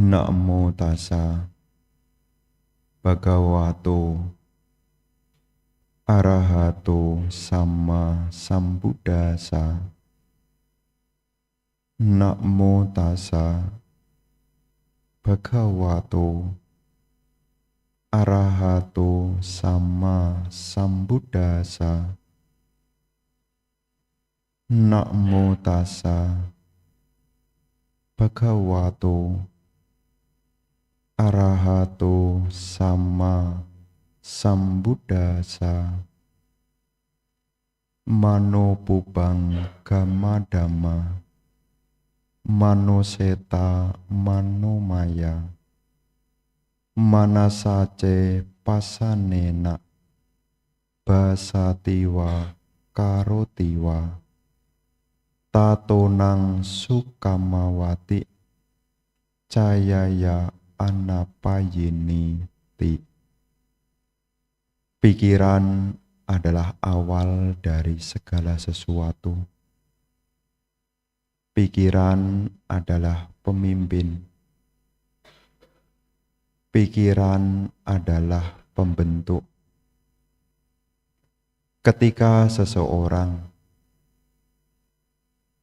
Namo tassa bhagavato arahato sama sambuddhassa. Namo tassa bhagavato arahato sama sambuddhassa. Namo tassa bhagavato arahato sama sambuddhassa. Mano pubang gamadama mano seta mano maya manasace pasanena basatiwa karotiwa tatonang sukamawati cayaya anapayini ti. Pikiran adalah awal dari segala sesuatu. Pikiran adalah pemimpin. Pikiran adalah pembentuk. Ketika seseorang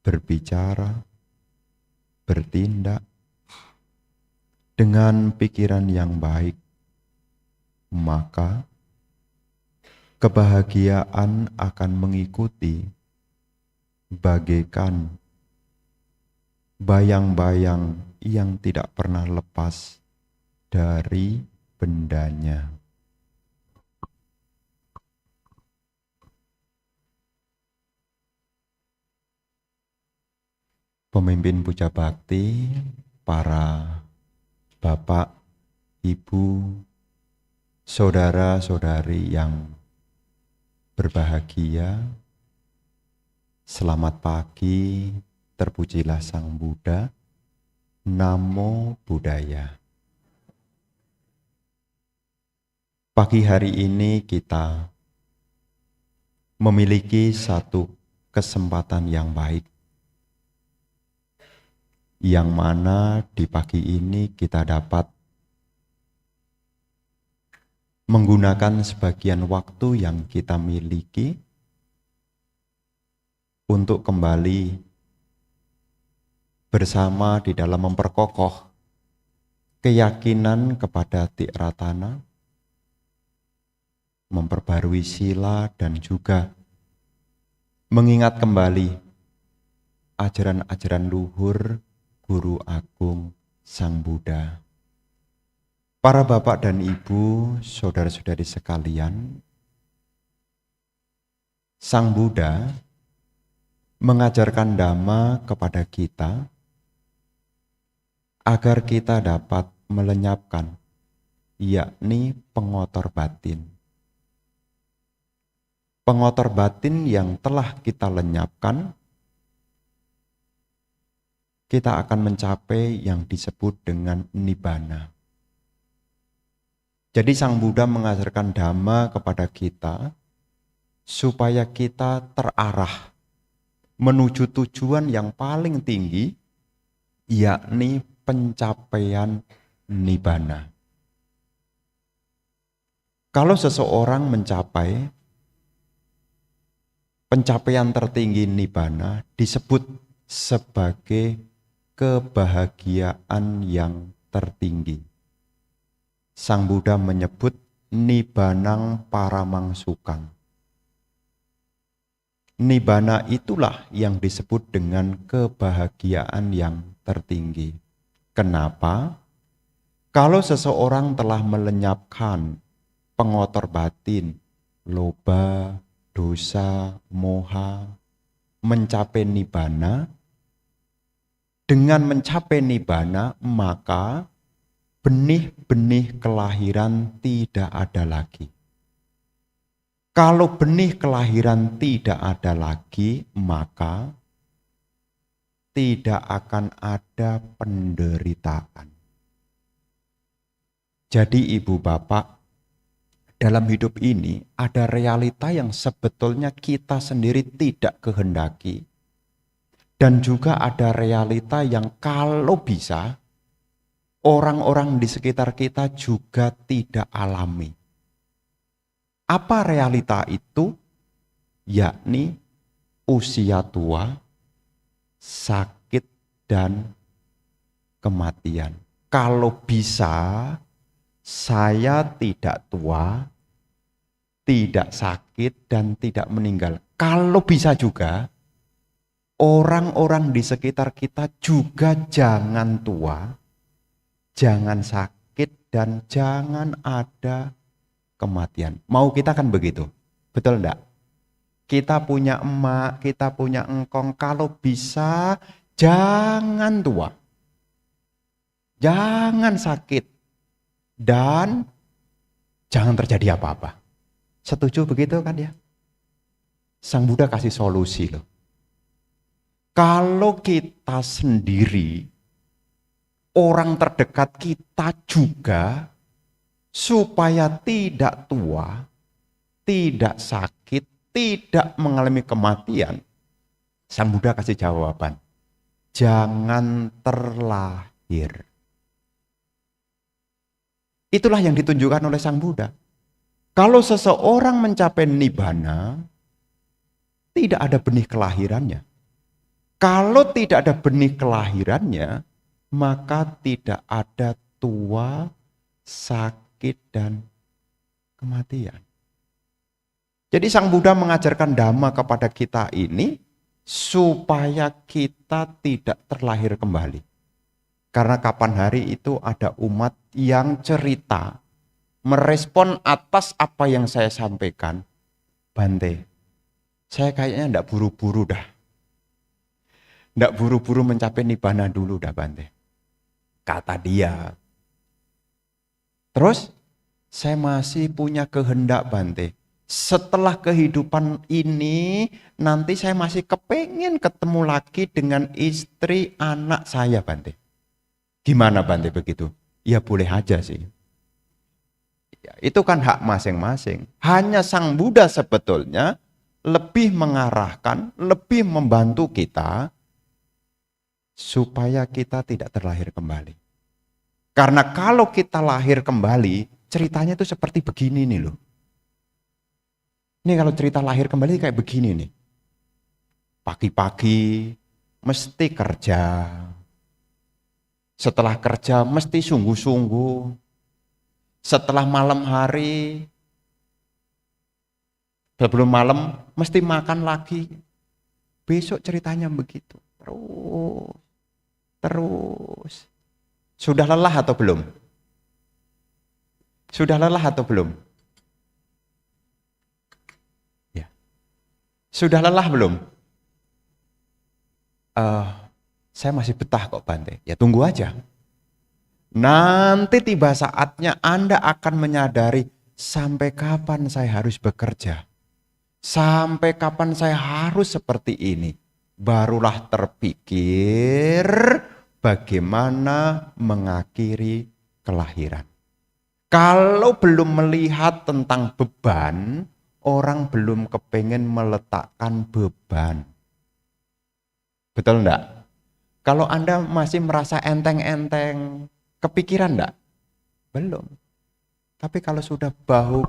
berbicara, bertindak dengan pikiran yang baik, maka kebahagiaan akan mengikuti bagaikan bayang-bayang yang tidak pernah lepas dari bendanya. Pemimpin puja bakti, para bapak, ibu, saudara-saudari yang berbahagia, selamat pagi, terpujilah Sang Buddha, Namo Buddhaya. Pagi hari ini kita memiliki satu kesempatan yang baik, yang mana di pagi ini kita dapat menggunakan sebagian waktu yang kita miliki untuk kembali bersama di dalam memperkokoh keyakinan kepada Tikratana, memperbarui sila dan juga mengingat kembali ajaran-ajaran luhur Guru Agung Sang Buddha. Para bapak dan ibu, saudara-saudari sekalian, Sang Buddha mengajarkan Dhamma kepada kita agar kita dapat melenyapkan, yakni pengotor batin. Pengotor batin yang telah kita lenyapkan, kita akan mencapai yang disebut dengan Nibbana. Jadi Sang Buddha mengajarkan Dhamma kepada kita supaya kita terarah menuju tujuan yang paling tinggi, yakni pencapaian Nibbana. Kalau seseorang mencapai pencapaian tertinggi Nibbana, disebut sebagai kebahagiaan yang tertinggi. Sang Buddha menyebut Nibbanang Paramangsukang. Nibbana itulah yang disebut dengan kebahagiaan yang tertinggi. Kenapa? Kalau seseorang telah melenyapkan pengotor batin, loba, dosa, moha, mencapai Nibbana, dengan mencapai Nibbana, maka benih-benih kelahiran tidak ada lagi. Kalau benih kelahiran tidak ada lagi, maka tidak akan ada penderitaan. Jadi ibu bapak, dalam hidup ini ada realita yang sebetulnya kita sendiri tidak kehendaki. Dan juga ada realita yang kalau bisa orang-orang di sekitar kita juga tidak alami. Apa realita itu? Yakni usia tua, sakit, dan kematian. Kalau bisa, saya tidak tua, tidak sakit, dan tidak meninggal. Kalau bisa juga, orang-orang di sekitar kita juga jangan tua, jangan sakit, dan jangan ada kematian. Mau kita kan begitu, betul enggak? Kita punya emak, kita punya engkong, kalau bisa jangan tua, jangan sakit, dan jangan terjadi apa-apa. Setuju begitu kan ya? Sang Buddha kasih solusi loh. Kalau kita sendiri, orang terdekat kita juga, supaya tidak tua, tidak sakit, tidak mengalami kematian, Sang Buddha kasih jawaban. Jangan terlahir. Itulah yang ditunjukkan oleh Sang Buddha. Kalau seseorang mencapai nibbana, tidak ada benih kelahirannya. Kalau tidak ada benih kelahirannya, maka tidak ada tua, sakit, dan kematian. Jadi Sang Buddha mengajarkan Dhamma kepada kita ini supaya kita tidak terlahir kembali. Karena kapan hari itu ada umat yang cerita, merespon atas apa yang saya sampaikan. Bante, saya kayaknya enggak buru-buru dah. Enggak buru-buru mencapai nibbana dulu dah Bante. Kata dia. Terus, saya masih punya kehendak Bante. Setelah kehidupan ini, nanti saya masih kepengen ketemu lagi dengan istri anak saya Bante. Gimana Bante begitu? Ya boleh aja sih. Ya, itu kan hak masing-masing. Hanya Sang Buddha sebetulnya lebih mengarahkan, lebih membantu kita supaya kita tidak terlahir kembali. Karena kalau kita lahir kembali, ceritanya itu seperti begini nih loh. Ini kalau cerita lahir kembali kayak begini nih. Pagi-pagi mesti kerja. Setelah kerja mesti sungguh-sungguh. Setelah malam hari, sebelum malam mesti makan lagi. Besok ceritanya begitu. Terus. Sudah lelah atau belum? Sudah lelah atau belum? Ya. Sudah lelah belum? Saya masih betah kok Bante. Ya tunggu aja. Nanti tiba saatnya Anda akan menyadari sampai kapan saya harus bekerja. Sampai kapan saya harus seperti ini. Barulah terpikir bagaimana mengakhiri kelahiran. Kalau belum melihat tentang beban, orang belum kepengen meletakkan beban. Betul enggak? Kalau Anda masih merasa enteng-enteng, kepikiran enggak? Belum. Tapi kalau sudah bahu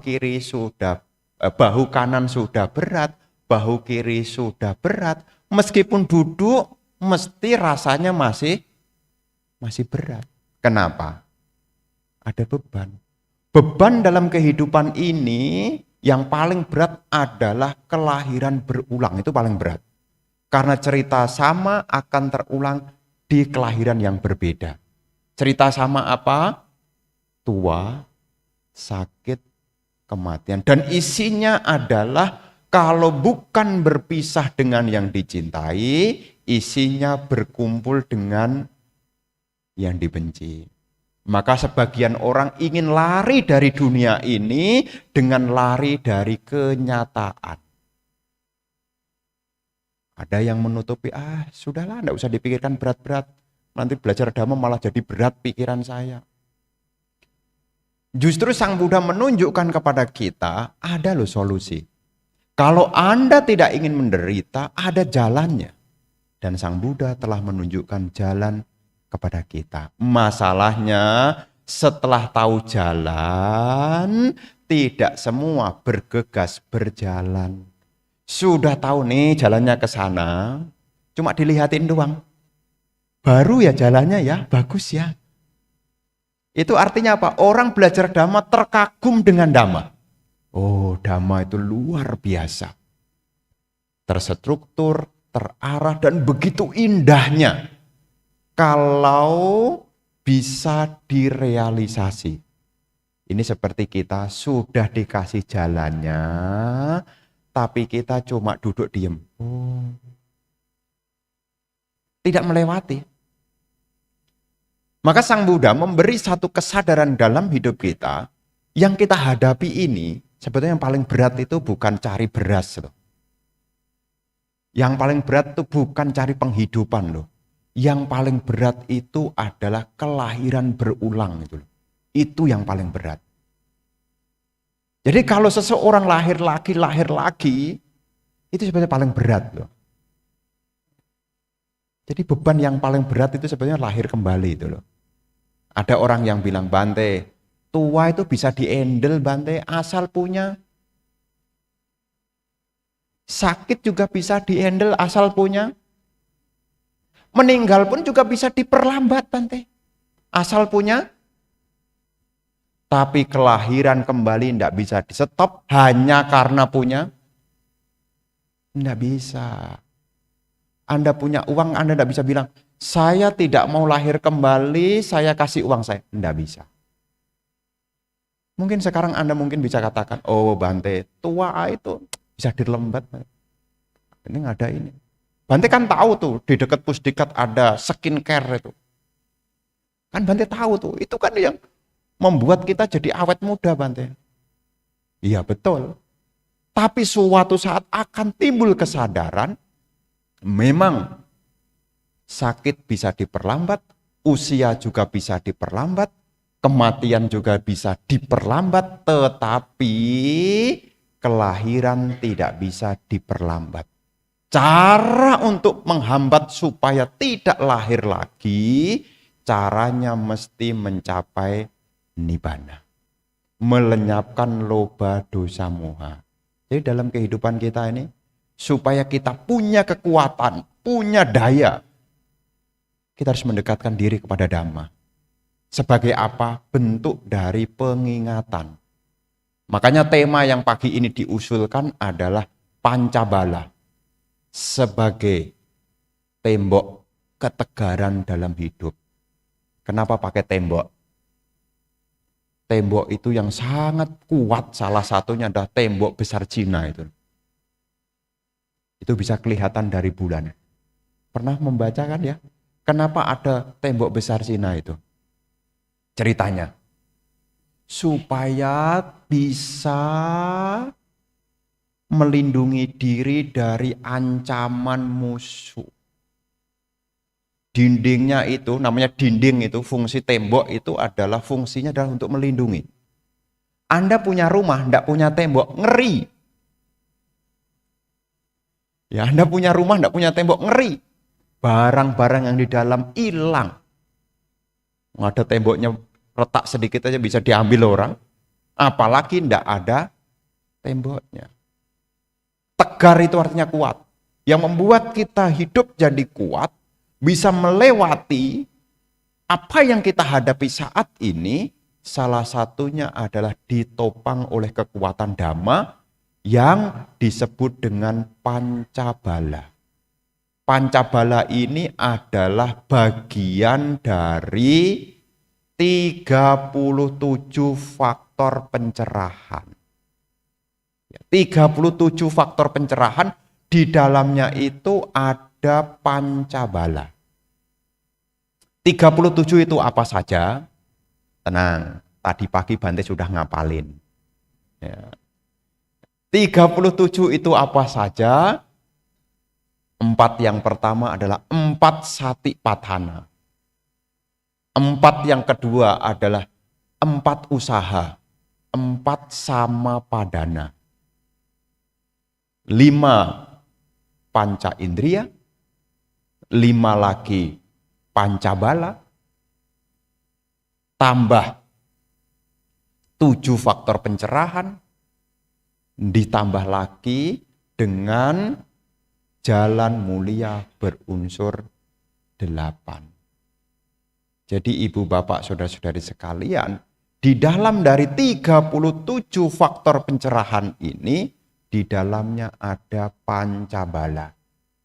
kanan sudah berat, bahu kiri sudah berat, meskipun duduk mesti rasanya masih berat. Kenapa? Ada beban. Beban dalam kehidupan ini yang paling berat adalah kelahiran berulang, itu paling berat. Karena cerita sama akan terulang di kelahiran yang berbeda. Cerita sama apa? Tua, sakit, kematian. Dan isinya adalah kalau bukan berpisah dengan yang dicintai, isinya berkumpul dengan yang dibenci. Maka sebagian orang ingin lari dari dunia ini dengan lari dari kenyataan. Ada yang menutupi, sudahlah, enggak usah dipikirkan berat-berat. Nanti belajar Dhamma malah jadi berat pikiran saya. Justru Sang Buddha menunjukkan kepada kita, ada loh solusi. Kalau Anda tidak ingin menderita, ada jalannya. Dan Sang Buddha telah menunjukkan jalan kepada kita. Masalahnya setelah tahu jalan, tidak semua bergegas berjalan. Sudah tahu nih jalannya ke sana, cuma dilihatin doang. Baru ya jalannya ya, bagus ya. Itu artinya apa? Orang belajar Dhamma terkagum dengan Dhamma. Oh, Dhamma itu luar biasa. Terstruktur, terarah, dan begitu indahnya. Kalau bisa direalisasi. Ini seperti kita sudah dikasih jalannya, tapi kita cuma duduk diem. Oh. Tidak melewati. Maka Sang Buddha memberi satu kesadaran dalam hidup kita, yang kita hadapi ini, sebetulnya yang paling berat itu bukan cari beras loh. Yang paling berat itu bukan cari penghidupan loh. Yang paling berat itu adalah kelahiran berulang itu loh. Itu yang paling berat. Jadi kalau seseorang lahir lagi, itu sebenarnya paling berat loh. Jadi beban yang paling berat itu sebenarnya lahir kembali itu loh. Ada orang yang bilang, Bante, tua itu bisa diendel Bante asal punya. Sakit juga bisa dihandle asal punya. Meninggal pun juga bisa diperlambat Bante. Asal punya. Tapi kelahiran kembali tidak bisa di stop hanya karena punya. Tidak bisa. Anda punya uang, Anda tidak bisa bilang, saya tidak mau lahir kembali, saya kasih uang saya. Tidak bisa. Mungkin sekarang Anda mungkin bisa katakan, oh Bante, tua itu bisa dilembat. Ini nggak ada ini. Bante kan tahu tuh, di dekat Pusdikat ada skincare itu. Kan Bante tahu tuh, itu kan yang membuat kita jadi awet muda Bante. Iya betul. Tapi suatu saat akan timbul kesadaran, memang sakit bisa diperlambat, usia juga bisa diperlambat, kematian juga bisa diperlambat, tetapi kelahiran tidak bisa diperlambat. Cara untuk menghambat supaya tidak lahir lagi, caranya mesti mencapai nibbana. Melenyapkan loba dosa moha. Jadi dalam kehidupan kita ini, supaya kita punya kekuatan, punya daya, kita harus mendekatkan diri kepada Dhamma. Sebagai apa? Bentuk dari pengingatan. Makanya tema yang pagi ini diusulkan adalah Pancabala. Sebagai tembok ketegaran dalam hidup. Kenapa pakai tembok? Tembok itu yang sangat kuat, salah satunya adalah tembok besar Cina itu. Itu bisa kelihatan dari bulan. Pernah membaca kan ya? Kenapa ada tembok besar Cina itu? Ceritanya, supaya bisa melindungi diri dari ancaman musuh. Dindingnya itu, namanya dinding itu, fungsi tembok itu adalah fungsinya adalah untuk melindungi. Anda punya rumah, tidak punya tembok, ngeri. Ya, Anda punya rumah, tidak punya tembok, ngeri. Barang-barang yang di dalam hilang. Ada temboknya retak sedikit aja bisa diambil orang. Apalagi tidak ada temboknya. Tegar itu artinya kuat. Yang membuat kita hidup jadi kuat, bisa melewati apa yang kita hadapi saat ini, salah satunya adalah ditopang oleh kekuatan Dhamma yang disebut dengan Pancabala. Pancabala ini adalah bagian dari 37 faktor pencerahan. 37 faktor pencerahan, di dalamnya itu ada Pancabala. 37 itu apa saja? Tenang, tadi pagi Bante sudah ngapalin. Ya. 37 itu apa saja? 4 yang pertama adalah 4 satipatthana. 4 yang kedua adalah 4 usaha. 4 samapadana. 5 panca indria. 5 lagi pancabala, tambah 7 faktor pencerahan, ditambah lagi dengan jalan mulia berunsur 8. Jadi ibu bapak saudara-saudari sekalian, di dalam dari 37 faktor pencerahan ini, di dalamnya ada pancabala.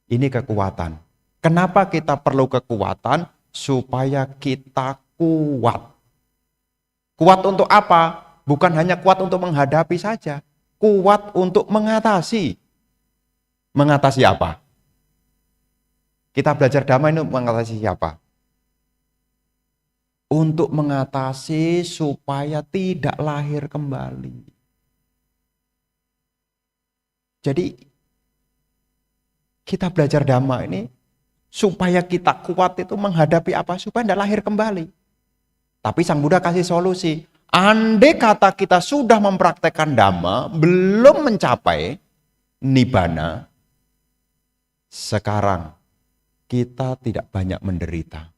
Ini kekuatan. Kenapa kita perlu kekuatan? Supaya kita kuat. Kuat untuk apa? Bukan hanya kuat untuk menghadapi saja. Kuat untuk mengatasi. Mengatasi apa? Kita belajar damai itu mengatasi siapa? Untuk mengatasi supaya tidak lahir kembali. Jadi kita belajar dhamma ini supaya kita kuat itu menghadapi apa? Supaya tidak lahir kembali. Tapi Sang Buddha kasih solusi. Andai kata kita sudah mempraktekkan dhamma, belum mencapai nibbana, sekarang kita tidak banyak menderita.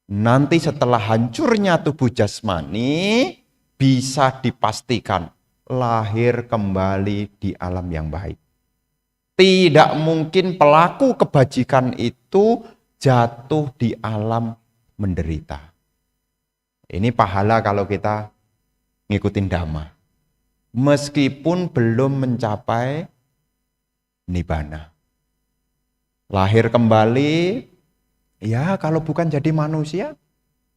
Nanti setelah hancurnya tubuh jasmani, bisa dipastikan lahir kembali di alam yang baik. Tidak mungkin pelaku kebajikan itu jatuh di alam menderita. Ini pahala kalau kita ngikutin dhamma. Meskipun belum mencapai nibbana. Lahir kembali, ya kalau bukan jadi manusia,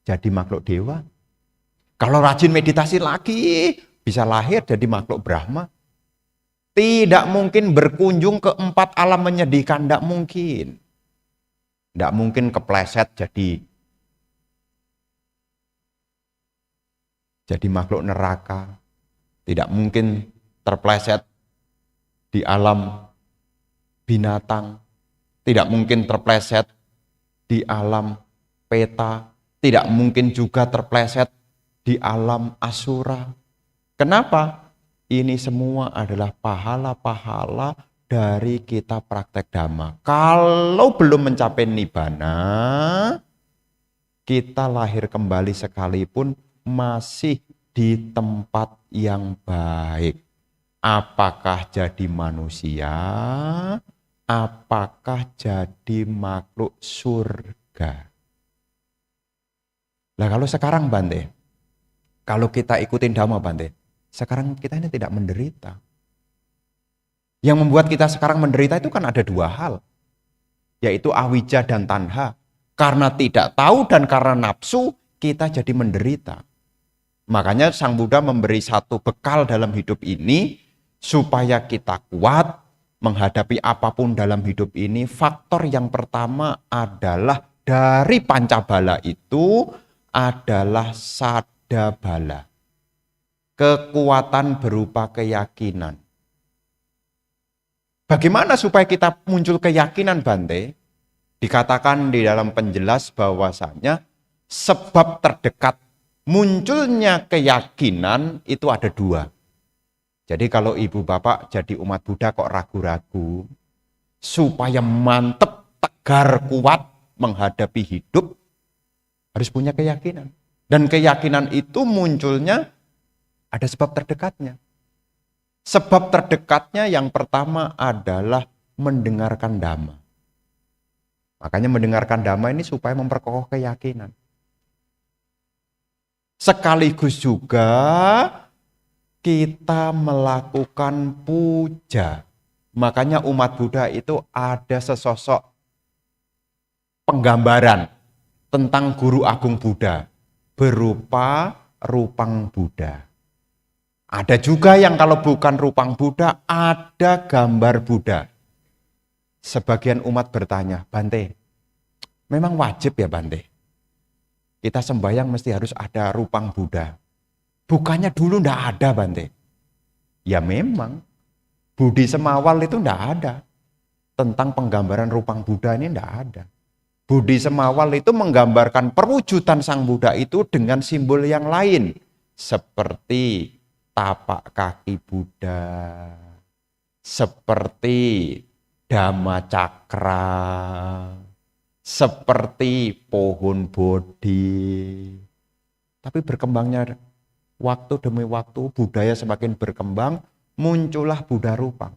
jadi makhluk dewa. Kalau rajin meditasi lagi, bisa lahir jadi makhluk Brahma. Tidak mungkin berkunjung ke 4 alam menyedihkan, tidak mungkin. Tidak mungkin kepleset jadi makhluk neraka. Tidak mungkin terpleset di alam binatang. Tidak mungkin terpleset di alam peta. Tidak mungkin juga terpleset di alam asura. Kenapa? Ini semua adalah pahala-pahala dari kita praktek dhamma. Kalau belum mencapai nibbana, kita lahir kembali sekalipun masih di tempat yang baik. Apakah jadi manusia? Apakah jadi makhluk surga? Nah kalau sekarang Bante, kalau kita ikutin dhamma Bante, sekarang kita ini tidak menderita. Yang membuat kita sekarang menderita itu kan ada 2 hal. Yaitu awija dan tanha. Karena tidak tahu dan karena nafsu, kita jadi menderita. Makanya Sang Buddha memberi satu bekal dalam hidup ini, supaya kita kuat menghadapi apapun dalam hidup ini. Faktor yang pertama adalah dari pancabala itu adalah sadabala. Kekuatan berupa keyakinan. Bagaimana supaya kita muncul keyakinan Bante? Dikatakan di dalam penjelas bahwasanya sebab terdekat munculnya keyakinan itu ada 2. Jadi kalau ibu bapak jadi umat Buddha kok ragu-ragu, supaya mantep, tegar, kuat menghadapi hidup, harus punya keyakinan. Dan keyakinan itu munculnya ada sebab terdekatnya. Sebab terdekatnya yang pertama adalah mendengarkan dhamma. Makanya mendengarkan dhamma ini supaya memperkokoh keyakinan. Sekaligus juga kita melakukan puja. Makanya umat Buddha itu ada sesosok penggambaran tentang guru agung Buddha berupa rupang Buddha. Ada juga yang kalau bukan rupang Buddha, ada gambar Buddha. Sebagian umat bertanya, Bante, memang wajib ya Bante? Kita sembahyang mesti harus ada rupang Buddha. Bukannya dulu ndak ada Bante? Ya memang, Budi Semawal itu ndak ada. Tentang penggambaran rupang Buddha ini ndak ada. Budi Semawal itu menggambarkan perwujudan Sang Buddha itu dengan simbol yang lain. Seperti tapak kaki Buddha, seperti Dhamma Cakra, seperti pohon bodi. Tapi berkembangnya waktu demi waktu, budaya semakin berkembang, muncullah Buddha Rupang.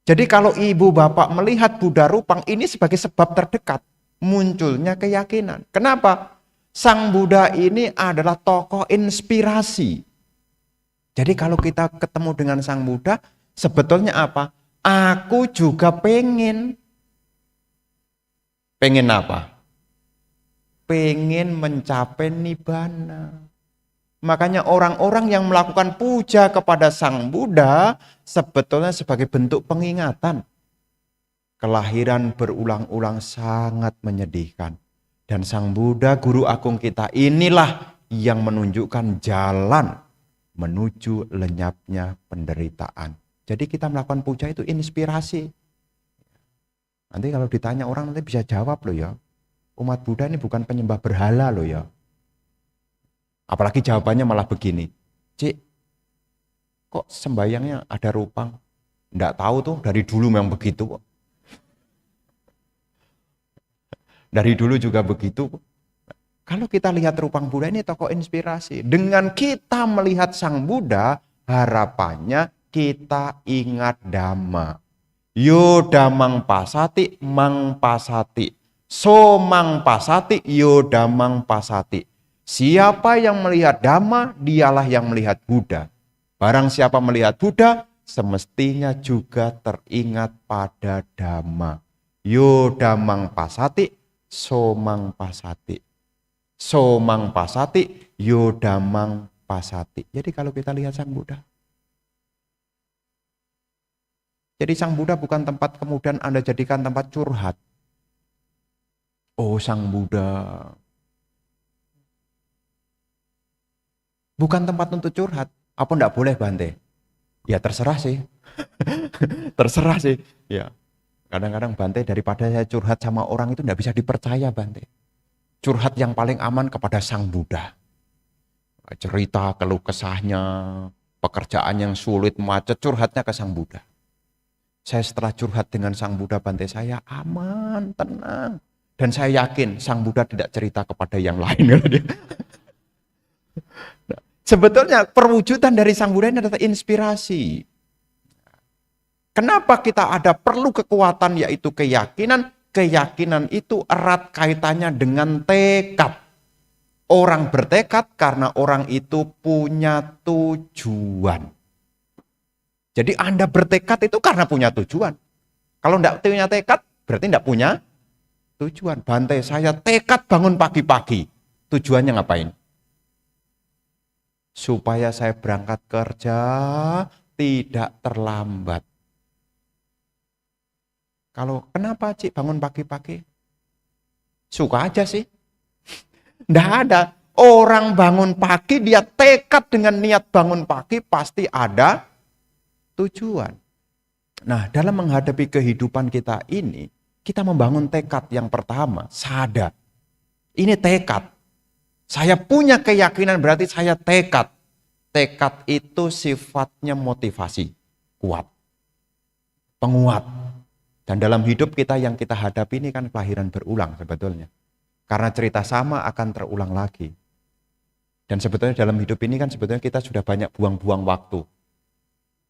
Jadi kalau ibu bapak melihat Buddha Rupang ini sebagai sebab terdekat munculnya keyakinan. Kenapa? Sang Buddha ini adalah tokoh inspirasi. Jadi kalau kita ketemu dengan Sang Buddha, sebetulnya apa? Aku juga pengen apa? Pengen mencapai nibbana. Makanya orang-orang yang melakukan puja kepada Sang Buddha sebetulnya sebagai bentuk pengingatan. Kelahiran berulang-ulang sangat menyedihkan. Dan Sang Buddha, guru agung kita, inilah yang menunjukkan jalan menuju lenyapnya penderitaan. Jadi kita melakukan puja itu inspirasi. Nanti kalau ditanya orang nanti bisa jawab loh ya. Umat Buddha ini bukan penyembah berhala loh ya. Apalagi jawabannya malah begini. Cik, kok sembayangnya ada Rupang? Nggak tahu tuh, dari dulu memang begitu kok. Dari dulu juga begitu. Kalau kita lihat Rupang Buddha ini tokoh inspirasi. Dengan kita melihat Sang Buddha, harapannya kita ingat Dhamma. Yo damang pasati, mang pasati. So mang pasati, yo damang pasati. Siapa yang melihat Dhamma, dialah yang melihat Buddha. Barang siapa melihat Buddha, semestinya juga teringat pada Dhamma. Yo damang pasati, so mang pasati. So mang pasati, yo damang pasati. Jadi kalau kita lihat Sang Buddha. Jadi Sang Buddha bukan tempat kemudian Anda jadikan tempat curhat. Oh Sang Buddha. Bukan tempat untuk curhat. Apa enggak boleh Bante? Ya terserah sih. Terserah sih. Ya. Kadang-kadang Bante daripada saya curhat sama orang itu enggak bisa dipercaya Bante. Curhat yang paling aman kepada Sang Buddha. Cerita keluh kesahnya, pekerjaan yang sulit, macet, curhatnya ke Sang Buddha. Saya setelah curhat dengan Sang Buddha Bante, saya aman, tenang. Dan saya yakin Sang Buddha tidak cerita kepada yang lain. Sebetulnya perwujudan dari Sang Buddha ini adalah inspirasi. Kenapa kita ada perlu kekuatan yaitu keyakinan? Keyakinan itu erat kaitannya dengan tekad. Orang bertekad karena orang itu punya tujuan. Jadi Anda bertekad itu karena punya tujuan. Kalau tidak punya tekad, berarti tidak punya tujuan. Bante, saya tekad bangun pagi-pagi. Tujuannya ngapain? Supaya saya berangkat kerja tidak terlambat. Kalau kenapa Cik bangun pagi-pagi? Suka aja sih. Tidak ada. Orang bangun pagi dia tekad dengan niat bangun pagi pasti ada tujuan. Nah, dalam menghadapi kehidupan kita ini, kita membangun tekad yang pertama, sadar. Ini tekad. Saya punya keyakinan berarti saya tekad. Tekad itu sifatnya motivasi, kuat, penguat. Dan dalam hidup kita yang kita hadapi ini kan kelahiran berulang sebetulnya. Karena cerita sama akan terulang lagi. Dan sebetulnya dalam hidup ini kan sebetulnya kita sudah banyak buang-buang waktu.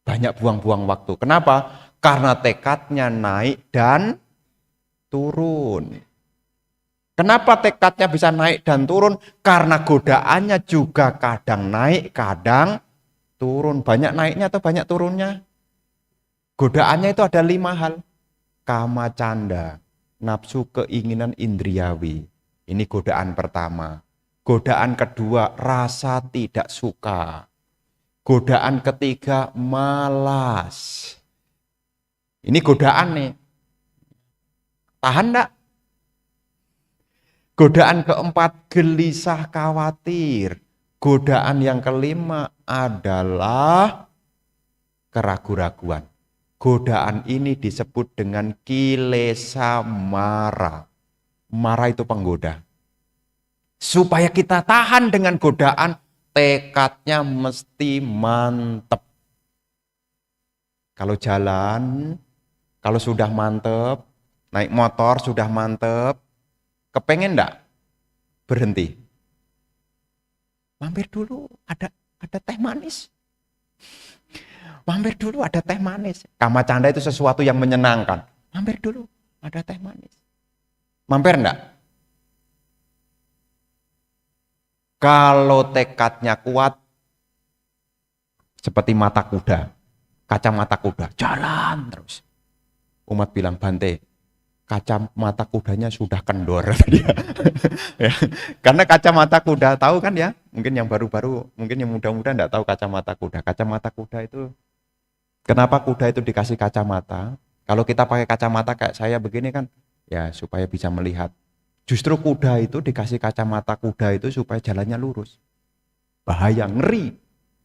Banyak buang-buang waktu. Kenapa? Karena tekadnya naik dan turun. Kenapa tekadnya bisa naik dan turun? Karena godaannya juga kadang naik, kadang turun. Banyak naiknya atau banyak turunnya? Godaannya itu ada 5 hal. Kama canda, nafsu keinginan indriawi. Ini godaan pertama. Godaan kedua, rasa tidak suka. Godaan ketiga, malas. Ini godaan nih. Tahan enggak? Godaan keempat, gelisah khawatir. Godaan yang kelima adalah keraguan-raguan. Godaan ini disebut dengan kilesa mara. Mara itu penggoda. Supaya kita tahan dengan godaan, tekadnya mesti mantep. Kalau jalan, kalau sudah mantep, naik motor sudah mantep, Kepengen enggak berhenti? Mampir dulu, ada teh manis. Mampir dulu, ada teh manis. Kama canda itu sesuatu yang menyenangkan. Mampir dulu, ada teh manis. Mampir enggak? Kalau tekadnya kuat, seperti mata kuda, kacamata kuda, jalan terus. Umat bilang, Bante, kacamata kudanya sudah kendor. Ya. Karena kacamata kuda, tahu kan ya? Mungkin yang baru-baru, mungkin yang muda-muda enggak tahu kacamata kuda. Kacamata kuda itu, kenapa kuda itu dikasih kacamata? Kalau kita pakai kacamata kayak saya begini kan, ya supaya bisa melihat. Justru kuda itu dikasih kacamata kuda itu supaya jalannya lurus. Bahaya, ngeri.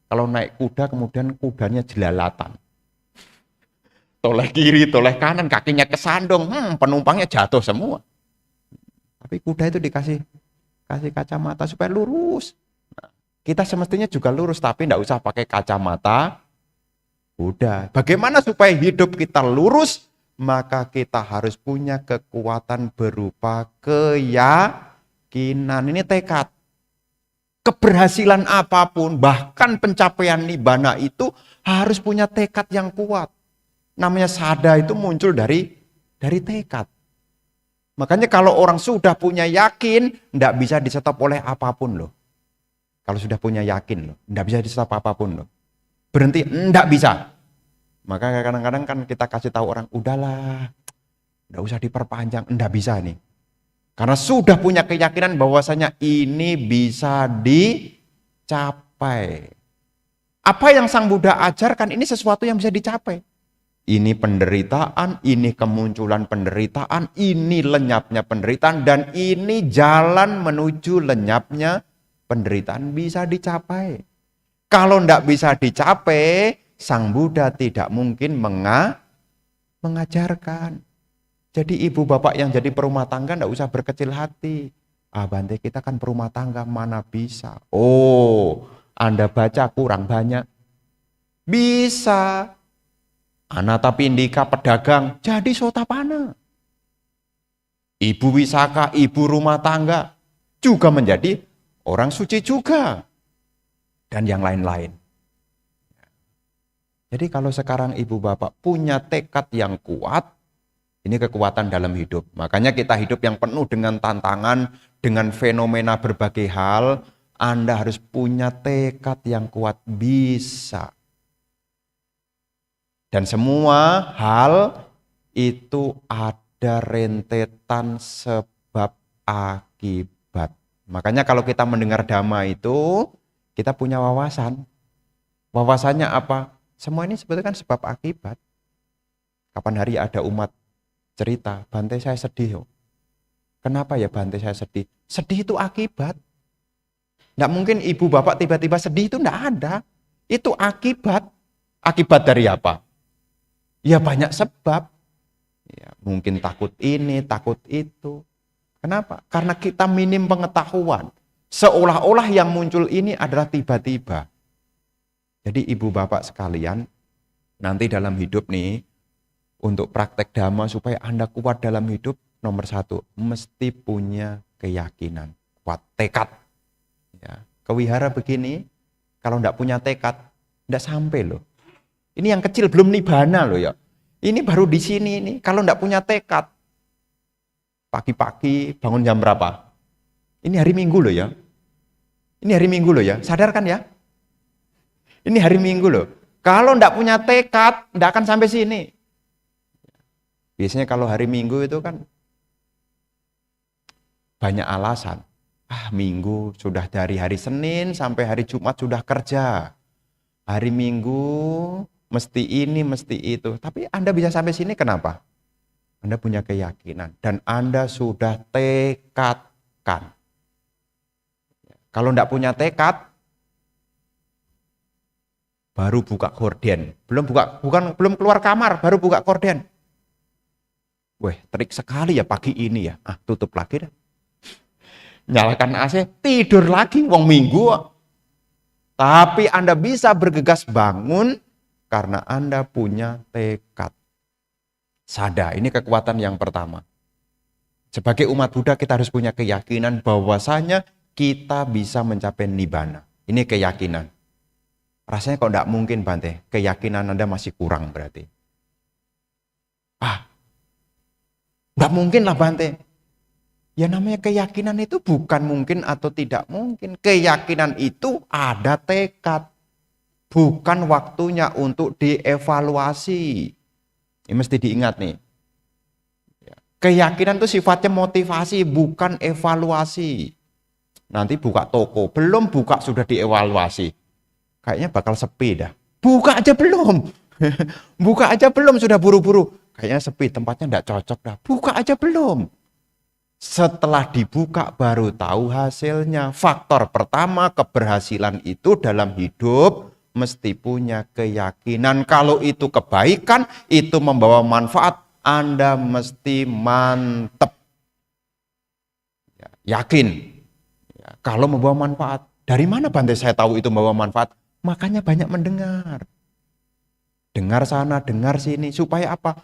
Kalau naik kuda kemudian kudanya jelalatan. Toleh kiri, toleh kanan, kakinya kesandung, penumpangnya jatuh semua. Tapi kuda itu dikasih kacamata supaya lurus. Nah, kita semestinya juga lurus, tapi tidak usah pakai kacamata kuda. Bagaimana supaya hidup kita lurus? Maka kita harus punya kekuatan berupa keyakinan. Ini tekad. Keberhasilan apapun, bahkan pencapaian nibbana itu harus punya tekad yang kuat. Namanya sada itu muncul dari tekad. Makanya kalau orang sudah punya yakin, tidak bisa di-stop oleh apapun loh. Kalau sudah punya yakin loh, tidak bisa di-stop apapun loh. Berhenti, tidak bisa. Maka kadang-kadang kan kita kasih tahu orang, udahlah, tidak usah diperpanjang, tidak bisa nih. Karena sudah punya keyakinan bahwasanya ini bisa dicapai. Apa yang Sang Buddha ajarkan ini sesuatu yang bisa dicapai. Ini penderitaan, ini kemunculan penderitaan, ini lenyapnya penderitaan, dan ini jalan menuju lenyapnya penderitaan bisa dicapai. Kalau tidak bisa dicapai, Sang Buddha tidak mungkin mengajarkan. Jadi ibu bapak yang jadi perumah tangga tidak usah berkecil hati. Bante kita kan perumah tangga, mana bisa. Oh, Anda baca kurang banyak. Bisa. Anatapindika pedagang, jadi sotapana. Ibu wisaka, ibu rumah tangga, juga menjadi orang suci juga. Dan yang lain-lain. Jadi kalau sekarang ibu bapak punya tekad yang kuat, ini kekuatan dalam hidup. Makanya kita hidup yang penuh dengan tantangan, dengan fenomena berbagai hal, Anda harus punya tekad yang kuat, bisa. Dan semua hal itu ada rentetan sebab akibat. Makanya kalau kita mendengar dhamma itu, kita punya wawasan. Wawasannya apa? Semua ini sebetulnya kan sebab akibat. Kapan hari ada umat cerita, Bante saya sedih. Kenapa ya Bante saya sedih? Sedih itu akibat. Tidak mungkin ibu bapak tiba-tiba sedih, itu tidak ada. Itu akibat. Akibat dari apa? Ya banyak sebab. Ya, mungkin takut ini, takut itu. Kenapa? Karena kita minim pengetahuan. Seolah-olah yang muncul ini adalah tiba-tiba. Jadi ibu bapak sekalian, nanti dalam hidup nih, untuk praktek dhamma supaya Anda kuat dalam hidup, nomor satu, mesti punya keyakinan, kuat tekad. Ya, kewihara begini, kalau tidak punya tekad, tidak sampai loh. Ini yang kecil, belum nibbana loh ya. Ini baru di sini nih, kalau tidak punya tekad, pagi-pagi bangun jam berapa? Ini hari Minggu loh ya. Ini hari Minggu loh ya, sadar kan ya? Ini hari Minggu loh. Kalau tidak punya tekad, tidak akan sampai sini. Biasanya kalau hari Minggu itu kan banyak alasan. Minggu sudah dari hari Senin sampai hari Jumat sudah kerja. Hari Minggu mesti ini, mesti itu. Tapi Anda bisa sampai sini kenapa? Anda punya keyakinan dan Anda sudah tekadkan. Kalau tidak punya tekad, baru buka gorden. Belum keluar kamar, baru buka gorden. Weh, terik sekali ya pagi ini ya. Tutup lagi deh. Nyalakan AC, tidur lagi, wong Minggu. Tapi Anda bisa bergegas bangun karena Anda punya tekad. Sada, ini kekuatan yang pertama. Sebagai umat Buddha kita harus punya keyakinan bahwasanya kita bisa mencapai nibbana. Ini keyakinan. Rasanya kok enggak mungkin, Bante. Keyakinan Anda masih kurang berarti. Enggak mungkin lah, Bante. Ya namanya keyakinan itu bukan mungkin atau tidak mungkin. Keyakinan itu ada tekad. Bukan waktunya untuk dievaluasi. Ini mesti diingat nih. Keyakinan itu sifatnya motivasi, bukan evaluasi. Nanti buka toko, belum buka sudah dievaluasi. Kayaknya bakal sepi dah. Buka aja belum. Buka aja belum sudah buru-buru. Kayaknya sepi, tempatnya enggak cocok dah. Buka aja belum. Setelah dibuka baru tahu hasilnya. Faktor pertama keberhasilan itu dalam hidup mesti punya keyakinan. Kalau itu kebaikan, itu membawa manfaat, Anda mesti mantep. Yakin. Kalau membawa manfaat. Dari mana Bante saya tahu itu membawa manfaat? Makanya banyak mendengar. Dengar sana, dengar sini. Supaya apa?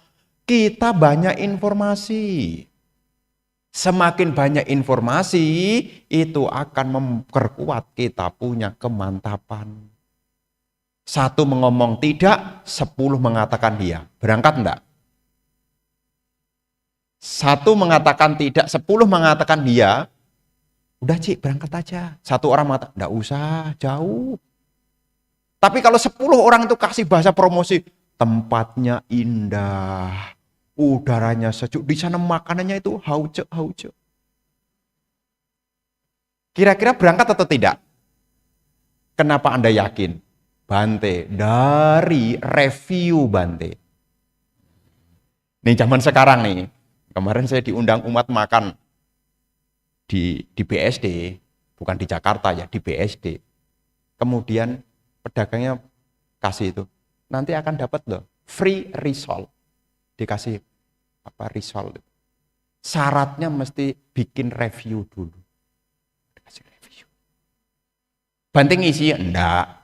Kita banyak informasi. Semakin banyak informasi, itu akan memperkuat kita punya kemantapan. 1 mengomong tidak, 10 mengatakan iya. Berangkat enggak? 1 mengatakan tidak, 10 mengatakan iya. Udah Cik, berangkat aja. 1 orang mengatakan, enggak usah, jauh. Tapi kalau 10 orang itu kasih bahasa promosi, tempatnya indah, udaranya sejuk, di sana makanannya itu hauce. Kira-kira berangkat atau tidak? Kenapa Anda yakin? Bante, dari review Bante. Nih zaman sekarang nih, kemarin saya diundang umat makan di BSD, bukan di Jakarta ya, di BSD. Kemudian pedagangnya kasih itu, nanti akan dapat loh, free risol. Dikasih risol. Syaratnya mesti bikin review dulu. Dikasih review. Bante ngisi? Enggak.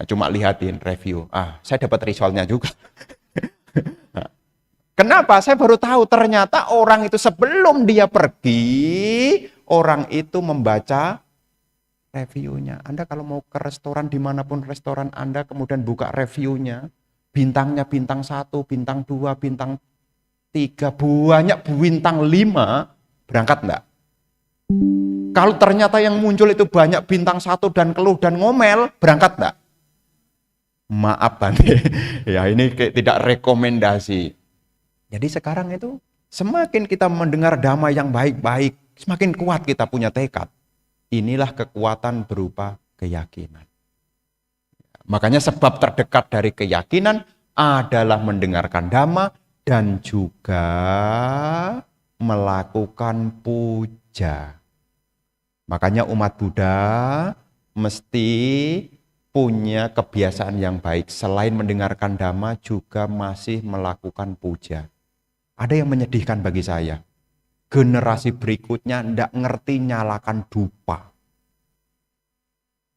Cuma lihatin review. Saya dapat risolnya juga. Kenapa? Saya baru tahu ternyata orang itu sebelum dia pergi, orang itu membaca reviewnya. Anda kalau mau ke restoran dimanapun restoran Anda, kemudian buka reviewnya, bintangnya bintang 1, bintang 2, bintang 3, banyak bintang 5, berangkat enggak? Kalau ternyata yang muncul itu banyak bintang 1 dan keluh dan ngomel, berangkat enggak? Maaf Bante, ya ini tidak rekomendasi. Jadi sekarang itu semakin kita mendengar dhamma yang baik-baik, semakin kuat kita punya tekad. Inilah kekuatan berupa keyakinan. Makanya sebab terdekat dari keyakinan adalah mendengarkan dhamma dan juga melakukan puja. Makanya umat Buddha mesti punya kebiasaan yang baik. Selain mendengarkan dhamma juga masih melakukan puja. Ada yang menyedihkan bagi saya. Generasi berikutnya tidak ngerti nyalakan dupa.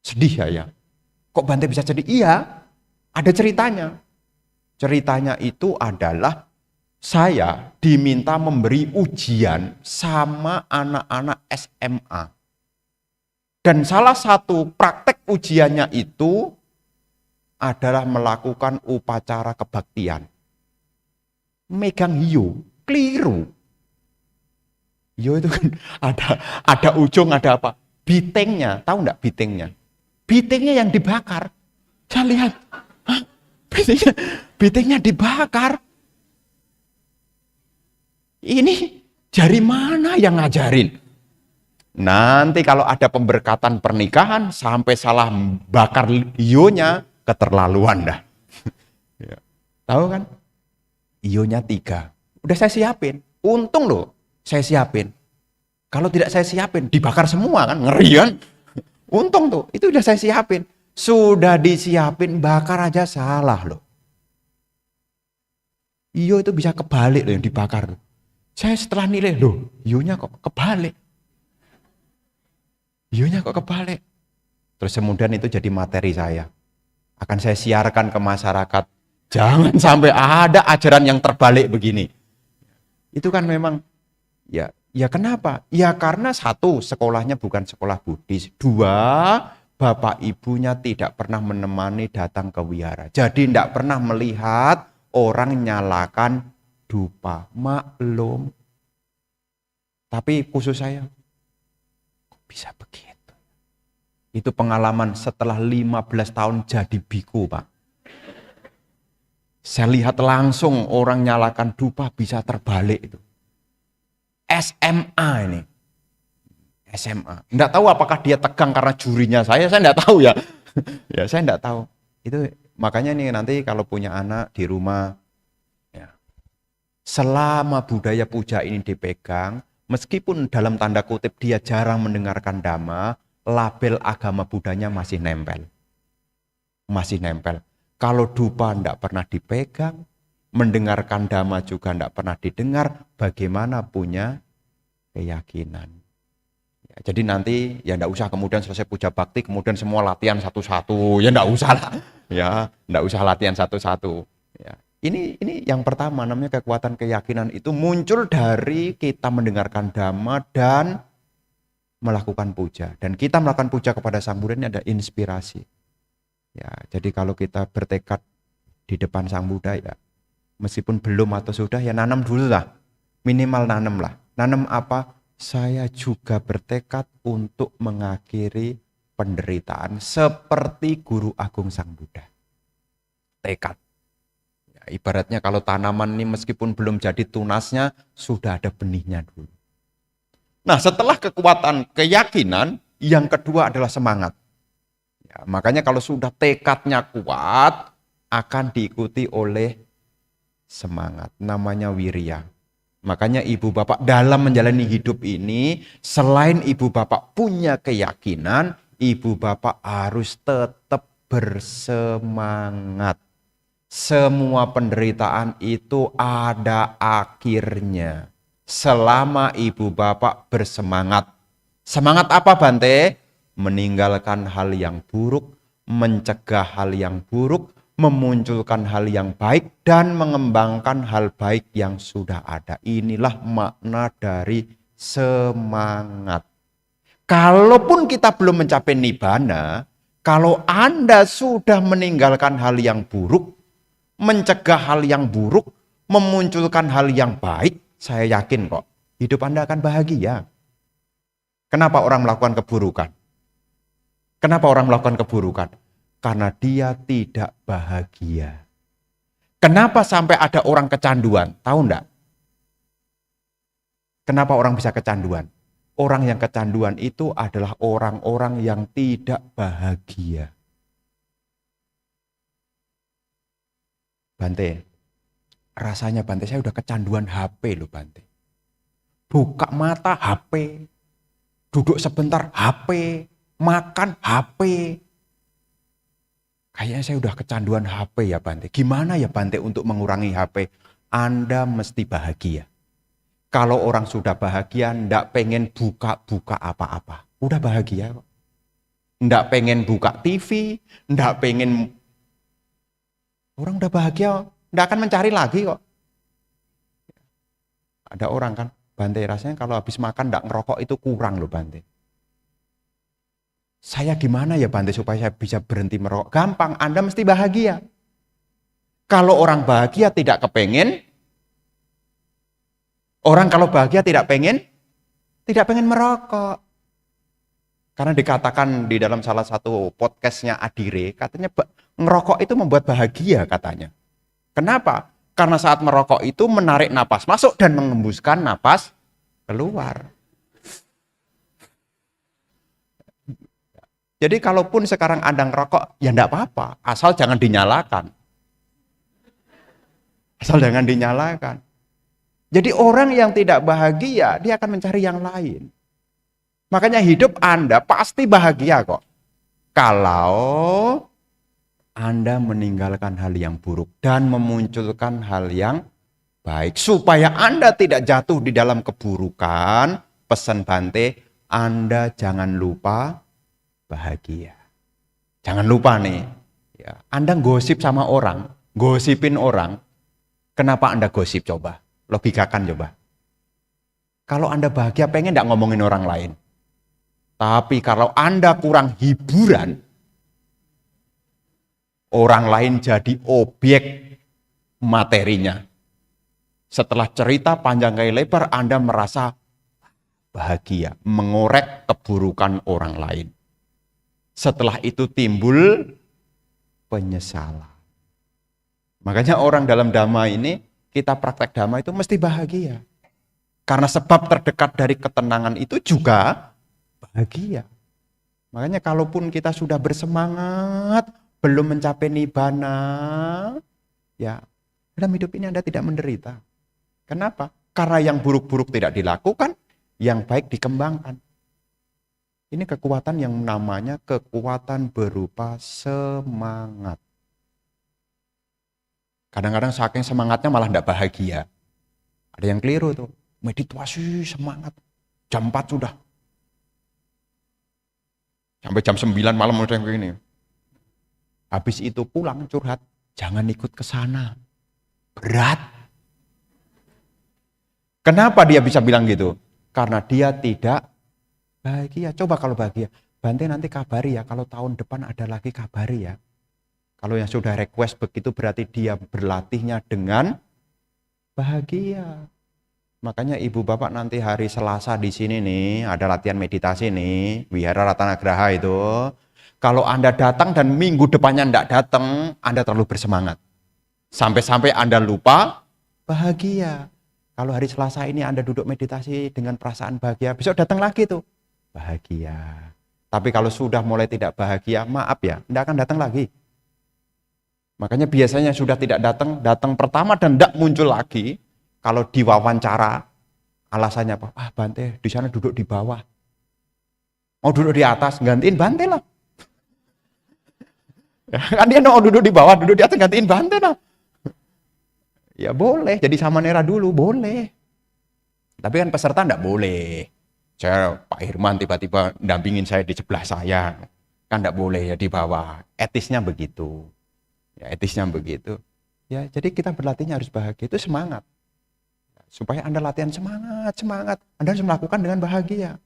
Sedih ya. Kok Bante bisa sedih? Iya, ada ceritanya. Ceritanya itu adalah saya diminta memberi ujian sama anak-anak SMA. Dan salah satu praktek ujiannya itu adalah melakukan upacara kebaktian. Megang hiyo, keliru. Hiyo itu kan ada ujung, ada apa? Bitengnya, tahu enggak bitengnya? Bitengnya yang dibakar. Saya lihat, bitengnya dibakar. Ini jari mana yang ngajarin? Nanti kalau ada pemberkatan pernikahan sampai salah bakar hionya, keterlaluan dah. Ya. Tahu kan? Hionya 3. Udah saya siapin. Untung loh saya siapin. Kalau tidak saya siapin, dibakar semua kan, ngeri kan? Untung tuh, itu udah saya siapin. Sudah disiapin, bakar aja salah loh. Hio itu bisa kebalik loh yang dibakar. Saya setelah nilai, loh hionya kok kebalik. Hionya kok kebalik. Terus kemudian itu jadi materi saya. Akan saya siarkan ke masyarakat. Jangan sampai ada ajaran yang terbalik begini. Itu kan memang, ya Ya kenapa? Ya karena satu, sekolahnya bukan sekolah Buddhis. Dua, bapak ibunya tidak pernah menemani datang ke wihara. Jadi tidak pernah melihat orang nyalakan dupa. Maklum. Tapi khusus saya, kok bisa begitu? Itu pengalaman setelah 15 tahun jadi biku, Pak. Saya lihat langsung orang nyalakan dupa bisa terbalik itu. SMA ini. SMA. Enggak tahu apakah dia tegang karena jurinya saya enggak tahu ya. Ya, saya enggak tahu. Itu makanya nih nanti kalau punya anak di rumah ya. Selama budaya puja ini dipegang, meskipun dalam tanda kutip dia jarang mendengarkan dhamma, label agama Budanya masih nempel. Masih nempel. Kalau dupa enggak pernah dipegang, mendengarkan dhamma juga enggak pernah didengar, bagaimana punya keyakinan. Ya, jadi nanti ya enggak usah kemudian selesai puja bakti kemudian semua latihan satu-satu. Ya enggak usah lah. Ya, enggak usah latihan satu-satu. Ya. Ini yang pertama namanya kekuatan keyakinan itu muncul dari kita mendengarkan dhamma dan melakukan puja. Dan kita melakukan puja kepada Sang Buddha ini ada inspirasi. Ya, jadi kalau kita bertekad di depan Sang Buddha ya meskipun belum atau sudah ya nanam dulu lah. Minimal nanam lah. Nanam apa? Saya juga bertekad untuk mengakhiri penderitaan seperti Guru Agung Sang Buddha. Tekad. Ya, ibaratnya kalau tanaman ini meskipun belum jadi tunasnya, sudah ada benihnya dulu. Nah, setelah kekuatan keyakinan, yang kedua adalah semangat. Ya, makanya kalau sudah tekadnya kuat, akan diikuti oleh semangat. Namanya wirya. Makanya ibu bapak dalam menjalani hidup ini, selain ibu bapak punya keyakinan, ibu bapak harus tetap bersemangat. Semua penderitaan itu ada akhirnya. Selama ibu bapak bersemangat. Semangat apa Bante? Meninggalkan hal yang buruk, mencegah hal yang buruk, memunculkan hal yang baik dan mengembangkan hal baik yang sudah ada. Inilah makna dari semangat. Kalaupun kita belum mencapai nibbana, kalau Anda sudah meninggalkan hal yang buruk, mencegah hal yang buruk, memunculkan hal yang baik, saya yakin kok hidup Anda akan bahagia. Kenapa orang melakukan keburukan? Kenapa orang melakukan keburukan? Karena dia tidak bahagia. Kenapa sampai ada orang kecanduan? Tahu enggak? Kenapa orang bisa kecanduan? Orang yang kecanduan itu adalah orang-orang yang tidak bahagia. Bante, rasanya Bante saya udah kecanduan HP loh Bante. Buka mata HP, duduk sebentar HP, makan HP. Kayaknya saya udah kecanduan HP ya Bante. Gimana ya Bante untuk mengurangi HP? Anda mesti bahagia. Kalau orang sudah bahagia, ndak pengen buka-buka apa-apa. Udah bahagia kok. Ndak pengen buka TV, ndak pengen. Orang udah bahagia, ndak akan mencari lagi kok. Ada orang kan, Bante rasanya kalau habis makan ndak ngerokok itu kurang loh Bante. Saya gimana ya Bante supaya saya bisa berhenti merokok? Gampang, Anda mesti bahagia. Kalau orang bahagia tidak kepengen, orang kalau bahagia tidak pengen merokok. Karena dikatakan di dalam salah satu podcastnya Adire, katanya ngerokok itu membuat bahagia katanya. Kenapa? Karena saat merokok itu menarik napas masuk dan mengembuskan napas keluar. Jadi kalaupun sekarang Anda ngerokok, ya enggak apa-apa, asal jangan dinyalakan. Asal jangan dinyalakan. Jadi orang yang tidak bahagia, dia akan mencari yang lain. Makanya hidup Anda pasti bahagia kok. Kalau Anda meninggalkan hal yang buruk dan memunculkan hal yang baik. Supaya Anda tidak jatuh di dalam keburukan, pesan Bante, Anda jangan lupa bahagia. Jangan lupa nih, ya, Anda gosip sama orang, gosipin orang. Kenapa Anda gosip coba? Logikakan coba. Kalau Anda bahagia pengen enggak ngomongin orang lain. Tapi kalau Anda kurang hiburan, orang lain jadi objek materinya. Setelah cerita panjang kali lebar, Anda merasa bahagia, mengorek keburukan orang lain. Setelah itu timbul penyesalan. Makanya orang dalam dhamma ini, kita praktek dhamma itu mesti bahagia. Karena sebab terdekat dari ketenangan itu juga bahagia. Makanya kalaupun kita sudah bersemangat, belum mencapai nibbana, ya dalam hidup ini Anda tidak menderita. Kenapa? Karena yang buruk-buruk tidak dilakukan, yang baik dikembangkan. Ini kekuatan yang namanya kekuatan berupa semangat. Kadang-kadang saking semangatnya malah tidak bahagia. Ada yang keliru tuh. Meditasi semangat. Jam 4 sudah. Sampai jam 9 malam udah kayak gini. Habis itu pulang curhat. Jangan ikut ke sana. Berat. Kenapa dia bisa bilang gitu? Karena dia tidak bahagia. Coba kalau bahagia. Bante nanti kabari ya. Kalau tahun depan ada lagi kabari ya. Kalau yang sudah request begitu berarti dia berlatihnya dengan bahagia. Makanya ibu bapak nanti hari Selasa di sini nih ada latihan meditasi nih, Wihara Ratanagraha itu. Kalau Anda datang dan minggu depannya tidak datang, Anda terlalu bersemangat. Sampai-sampai Anda lupa bahagia. Kalau hari Selasa ini Anda duduk meditasi dengan perasaan bahagia, besok datang lagi tuh bahagia. Tapi kalau sudah mulai tidak bahagia, maaf ya, tidak akan datang lagi. Makanya biasanya sudah tidak datang pertama dan tidak muncul lagi. Kalau diwawancara, alasannya apa? Ah Bante, di sana duduk di bawah. Mau duduk di atas, gantiin Bante lah. Kan dia mau duduk di bawah, duduk di atas, gantiin Bante lah. Ya boleh, jadi samanera dulu, boleh. Tapi kan peserta enggak boleh. Saya, Pak Hirman tiba-tiba dampingin saya di sebelah saya. Kan enggak boleh ya di bawah. Etisnya begitu. Ya etisnya begitu. Ya jadi kita berlatihnya harus bahagia, itu semangat. Supaya Anda latihan semangat. Anda harus melakukan dengan bahagia.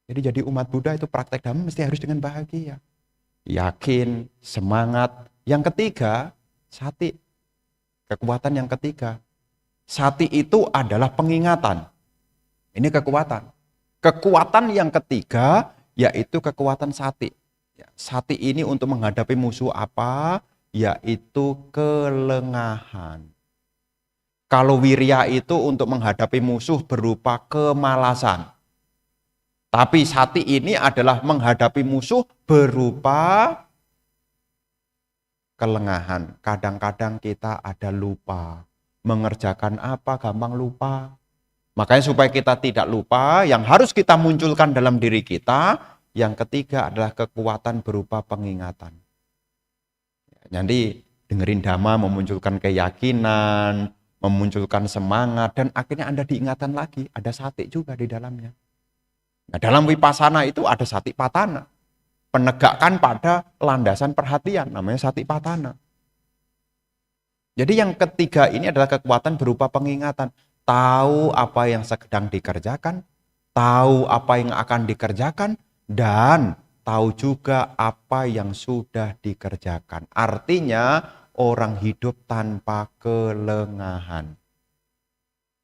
Jadi umat Buddha itu praktek dhamma mesti harus dengan bahagia. Yakin, semangat. Yang ketiga, sati. Kekuatan yang ketiga. Sati itu adalah pengingatan. Ini kekuatan. Kekuatan yang ketiga yaitu kekuatan sati. Sati ini untuk menghadapi musuh apa? Yaitu kelengahan. Kalau wirya itu untuk menghadapi musuh berupa kemalasan. Tapi sati ini adalah menghadapi musuh berupa kelengahan. Kadang-kadang kita ada lupa. Mengerjakan apa gampang lupa. Makanya supaya kita tidak lupa, yang harus kita munculkan dalam diri kita, yang ketiga adalah kekuatan berupa pengingatan. Jadi dengerin dhamma memunculkan keyakinan, memunculkan semangat, dan akhirnya Anda diingatan lagi, ada sati juga di dalamnya. Nah, dalam vipassana itu ada sati patana, penegakkan pada landasan perhatian, namanya sati patana. Jadi yang ketiga ini adalah kekuatan berupa pengingatan, tahu apa yang sedang dikerjakan, tahu apa yang akan dikerjakan, dan tahu juga apa yang sudah dikerjakan. Artinya, orang hidup tanpa kelengahan.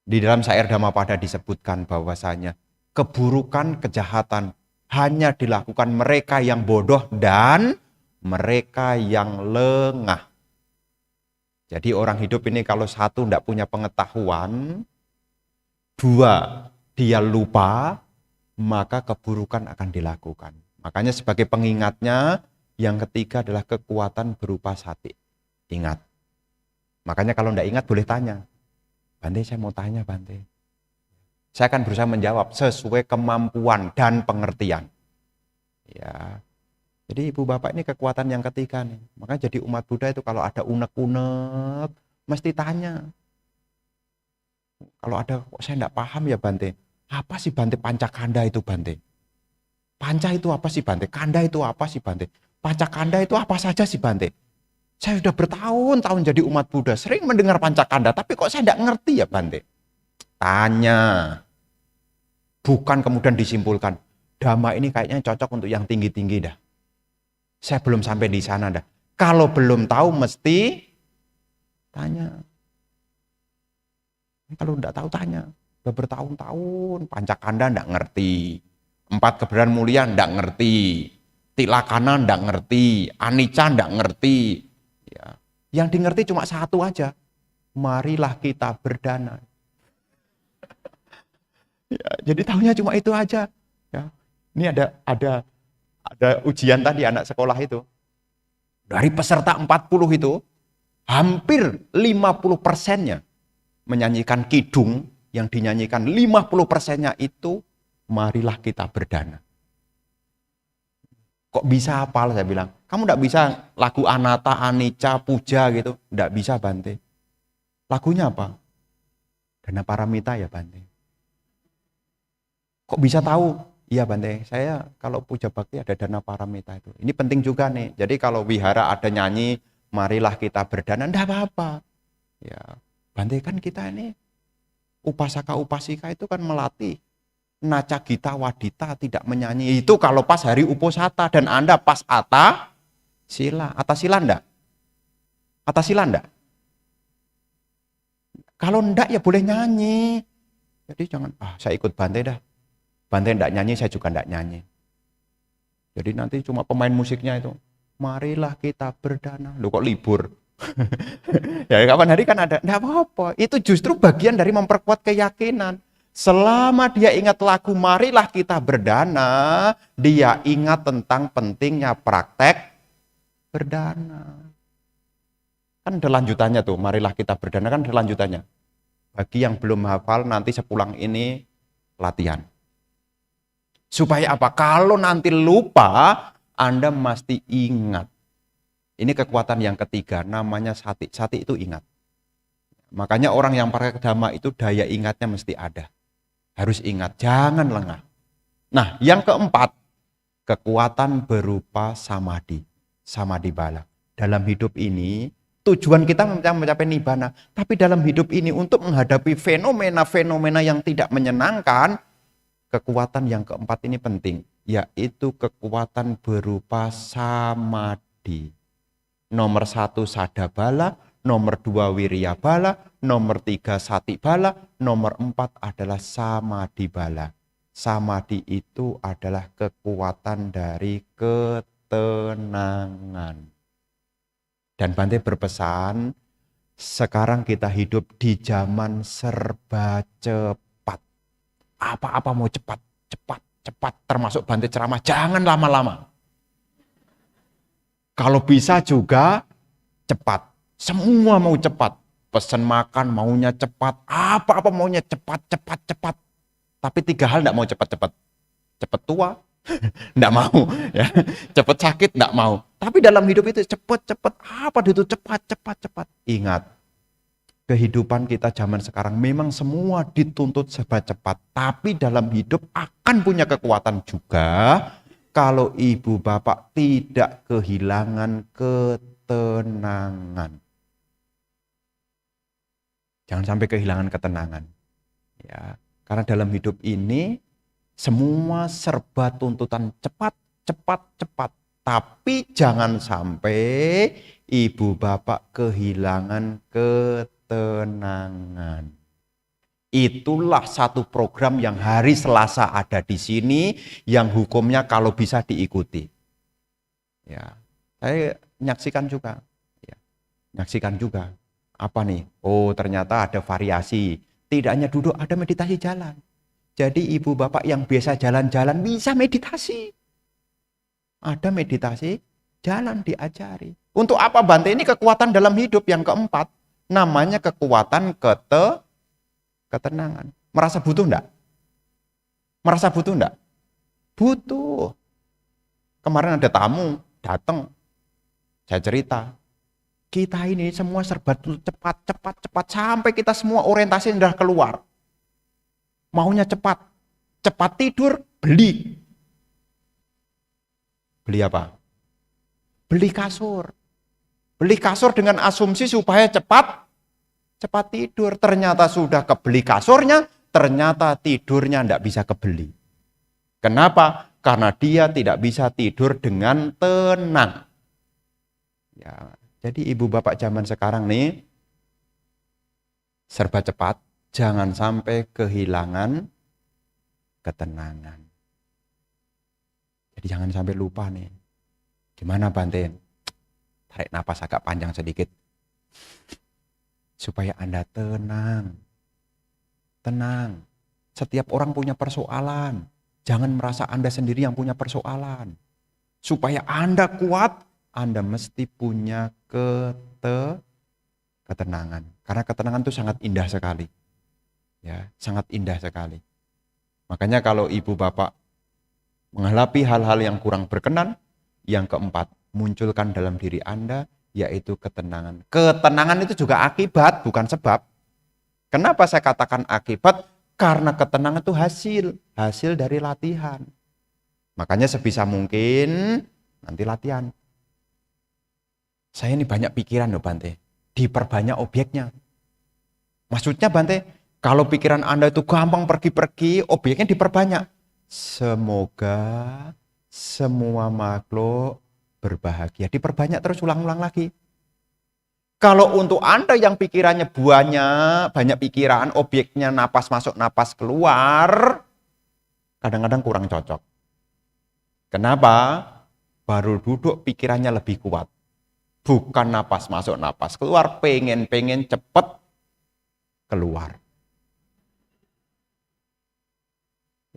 Di dalam syair Dhammapada disebutkan bahwasanya keburukan, kejahatan hanya dilakukan mereka yang bodoh dan mereka yang lengah. Jadi orang hidup ini kalau satu tidak punya pengetahuan, dua dia lupa, maka keburukan akan dilakukan. Makanya sebagai pengingatnya, yang ketiga adalah kekuatan berupa sati. Ingat. Makanya kalau tidak ingat boleh tanya. Bante, saya mau tanya Bante. Saya akan berusaha menjawab sesuai kemampuan dan pengertian. Ya. Jadi ibu bapak ini kekuatan yang ketiga nih. Makanya jadi umat Buddha itu kalau ada unek-unek mesti tanya. Kalau ada kok saya tidak paham ya Bante. Apa sih Bante Pancakanda itu Bante? Panca itu apa sih Bante? Kanda itu apa sih Bante? Pancakanda itu apa saja sih Bante? Saya sudah bertahun-tahun jadi umat Buddha, sering mendengar Pancakanda, tapi kok saya tidak ngerti ya Bante? Tanya. Bukan kemudian disimpulkan, Dhamma ini kayaknya cocok untuk yang tinggi-tinggi dah. Saya belum sampai di sana dah. Kalau belum tahu mesti tanya. Kalau enggak tahu tanya. Udah bertahun-tahun, Pancakanda enggak ngerti. 4 kebenaran mulia enggak ngerti. Tilakana enggak ngerti. Anicca enggak ngerti. Ya. Yang dimengerti cuma satu aja. Marilah kita berdana. Ya, jadi tahunya cuma itu aja. Ya. Ini ada ujian tadi anak sekolah itu. Dari peserta 40 itu, hampir 50%-nya menyanyikan kidung, yang dinyanyikan 50%-nya itu, marilah kita berdana. Kok bisa hafal, saya bilang. Kamu enggak bisa lagu Anatta, Anicca, Puja gitu. Enggak bisa, Bante. Lagunya apa? Dana Paramita ya, Bante. Kok bisa tahu? Iya, Bante, saya kalau puja bakti ada Dana Paramita itu. Ini penting juga nih. Jadi kalau wihara ada nyanyi, marilah kita berdana, enggak apa-apa. Ya, Bante kan kita ini upasaka-upasika itu kan melatih naca gita wadita tidak menyanyi. Itu kalau pas hari uposata dan Anda pas sila. Atas sila enggak? Atas sila enggak? Kalau enggak ya boleh nyanyi. Jadi jangan, saya ikut Bante dah. Bante enggak nyanyi, saya juga enggak nyanyi. Jadi nanti cuma pemain musiknya itu. Marilah kita berdana. Loh kok libur? Ya kapan hari kan ada. Enggak apa-apa. Itu justru bagian dari memperkuat keyakinan. Selama dia ingat lagu marilah kita berdana, dia ingat tentang pentingnya praktek berdana. Kan ada lanjutannya tuh, marilah kita berdana kan ada lanjutannya. Bagi yang belum hafal nanti sepulang ini latihan. Supaya apa? Kalau nanti lupa, Anda mesti ingat. Ini kekuatan yang ketiga, namanya sati. Sati itu ingat. Makanya orang yang pakai Dhamma itu daya ingatnya mesti ada. Harus ingat, jangan lengah. Nah, yang keempat, kekuatan berupa samadhi. Samadhi bala. Dalam hidup ini, tujuan kita mencapai nibbana. Tapi dalam hidup ini, untuk menghadapi fenomena-fenomena yang tidak menyenangkan, kekuatan yang keempat ini penting. Yaitu kekuatan berupa samadhi. Nomor 1 sada bala, nomor 2 wirya bala, nomor 3 sati bala, nomor 4 adalah samadhi bala. Samadhi itu adalah kekuatan dari ketenangan. Dan Bante berpesan, sekarang kita hidup di zaman serba cepat. Apa-apa mau cepat, termasuk Bante ceramah, jangan lama-lama. Kalau bisa juga cepat. Semua mau cepat. Pesan makan maunya cepat. Apa-apa maunya cepat. Tapi 3 hal enggak mau cepat-cepat. Cepat tua, enggak mau. Ya. Cepat sakit, enggak mau. Tapi dalam hidup itu cepat. Apa itu cepat. Ingat, kehidupan kita zaman sekarang memang semua dituntut serba cepat. Tapi dalam hidup akan punya kekuatan juga kalau ibu bapak tidak kehilangan ketenangan. Jangan sampai kehilangan ketenangan. Ya, karena dalam hidup ini semua serba tuntutan cepat. Tapi jangan sampai ibu bapak kehilangan ketenangan. Itulah satu program yang hari Selasa ada di sini, yang hukumnya kalau bisa diikuti. Ya, saya nyaksikan juga. Ya, nyaksikan juga. Apa nih? Oh, ternyata ada variasi. Tidak hanya duduk, ada meditasi jalan. Jadi ibu bapak yang biasa jalan-jalan bisa meditasi. Ada meditasi jalan diajari. Untuk apa, Bante? Ini kekuatan dalam hidup yang keempat. Namanya kekuatan ketenangan. Merasa butuh enggak? Merasa butuh enggak? Butuh. Kemarin ada tamu datang. Saya cerita. Kita ini semua serba cepat sampai kita semua orientasi sudah keluar. Maunya cepat. Cepat tidur, beli. Beli apa? Beli kasur. Beli kasur dengan asumsi supaya cepat cepat tidur. Ternyata sudah kebeli kasurnya, ternyata tidurnya tidak bisa kebeli. Kenapa? Karena dia tidak bisa tidur dengan tenang. Ya, jadi ibu bapak zaman sekarang nih, serba cepat, jangan sampai kehilangan ketenangan. Jadi jangan sampai lupa nih. Gimana Bante? Tarik napas agak panjang sedikit. Supaya Anda tenang. Tenang. Setiap orang punya persoalan. Jangan merasa Anda sendiri yang punya persoalan. Supaya Anda kuat, Anda mesti punya ketenangan. Karena ketenangan itu sangat indah sekali. Ya, sangat indah sekali. Makanya kalau ibu bapak menghadapi hal-hal yang kurang berkenan, yang keempat, munculkan dalam diri Anda, yaitu ketenangan. Ketenangan itu juga akibat, bukan sebab. Kenapa saya katakan akibat? Karena ketenangan itu hasil dari latihan. Makanya sebisa mungkin nanti latihan. Saya ini banyak pikiran loh Bante, diperbanyak objeknya. Maksudnya Bante, kalau pikiran Anda itu gampang pergi-pergi, objeknya diperbanyak. Semoga semua makhluk berbahagia. Diperbanyak terus ulang-ulang lagi. Kalau untuk Anda yang pikirannya banyak pikiran, objeknya napas masuk, napas keluar, kadang-kadang kurang cocok. Kenapa? Baru duduk pikirannya lebih kuat. Bukan napas masuk, napas keluar, pengen cepet keluar.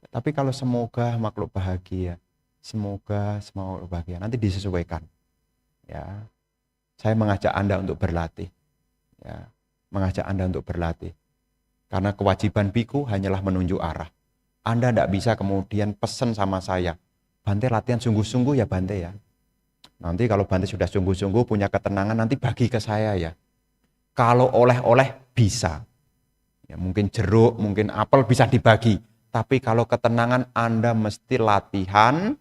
Tapi kalau semoga makhluk bahagia, semoga semua makhluk bahagia, nanti disesuaikan. Ya, saya mengajak Anda untuk berlatih. Ya, mengajak Anda untuk berlatih. Karena kewajiban biku hanyalah menunjuk arah. Anda tidak bisa kemudian pesan sama saya, Bante latihan sungguh-sungguh ya Bante ya. Nanti kalau Bante sudah sungguh-sungguh punya ketenangan, nanti bagi ke saya ya. Kalau oleh-oleh bisa. Ya, mungkin jeruk, mungkin apel bisa dibagi. Tapi kalau ketenangan Anda mesti latihan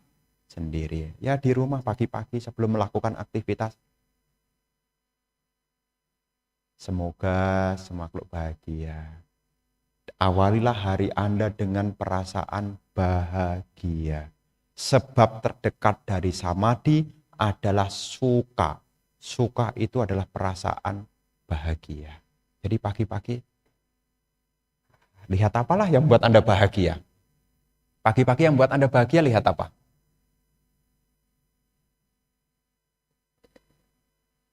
sendiri. Ya di rumah pagi-pagi sebelum melakukan aktivitas. Semoga semua makhluk bahagia. Awalilah hari Anda dengan perasaan bahagia. Sebab terdekat dari samadhi adalah suka. Suka itu adalah perasaan bahagia. Jadi pagi-pagi, lihat apalah yang buat Anda bahagia. Pagi-pagi yang buat Anda bahagia, lihat apa?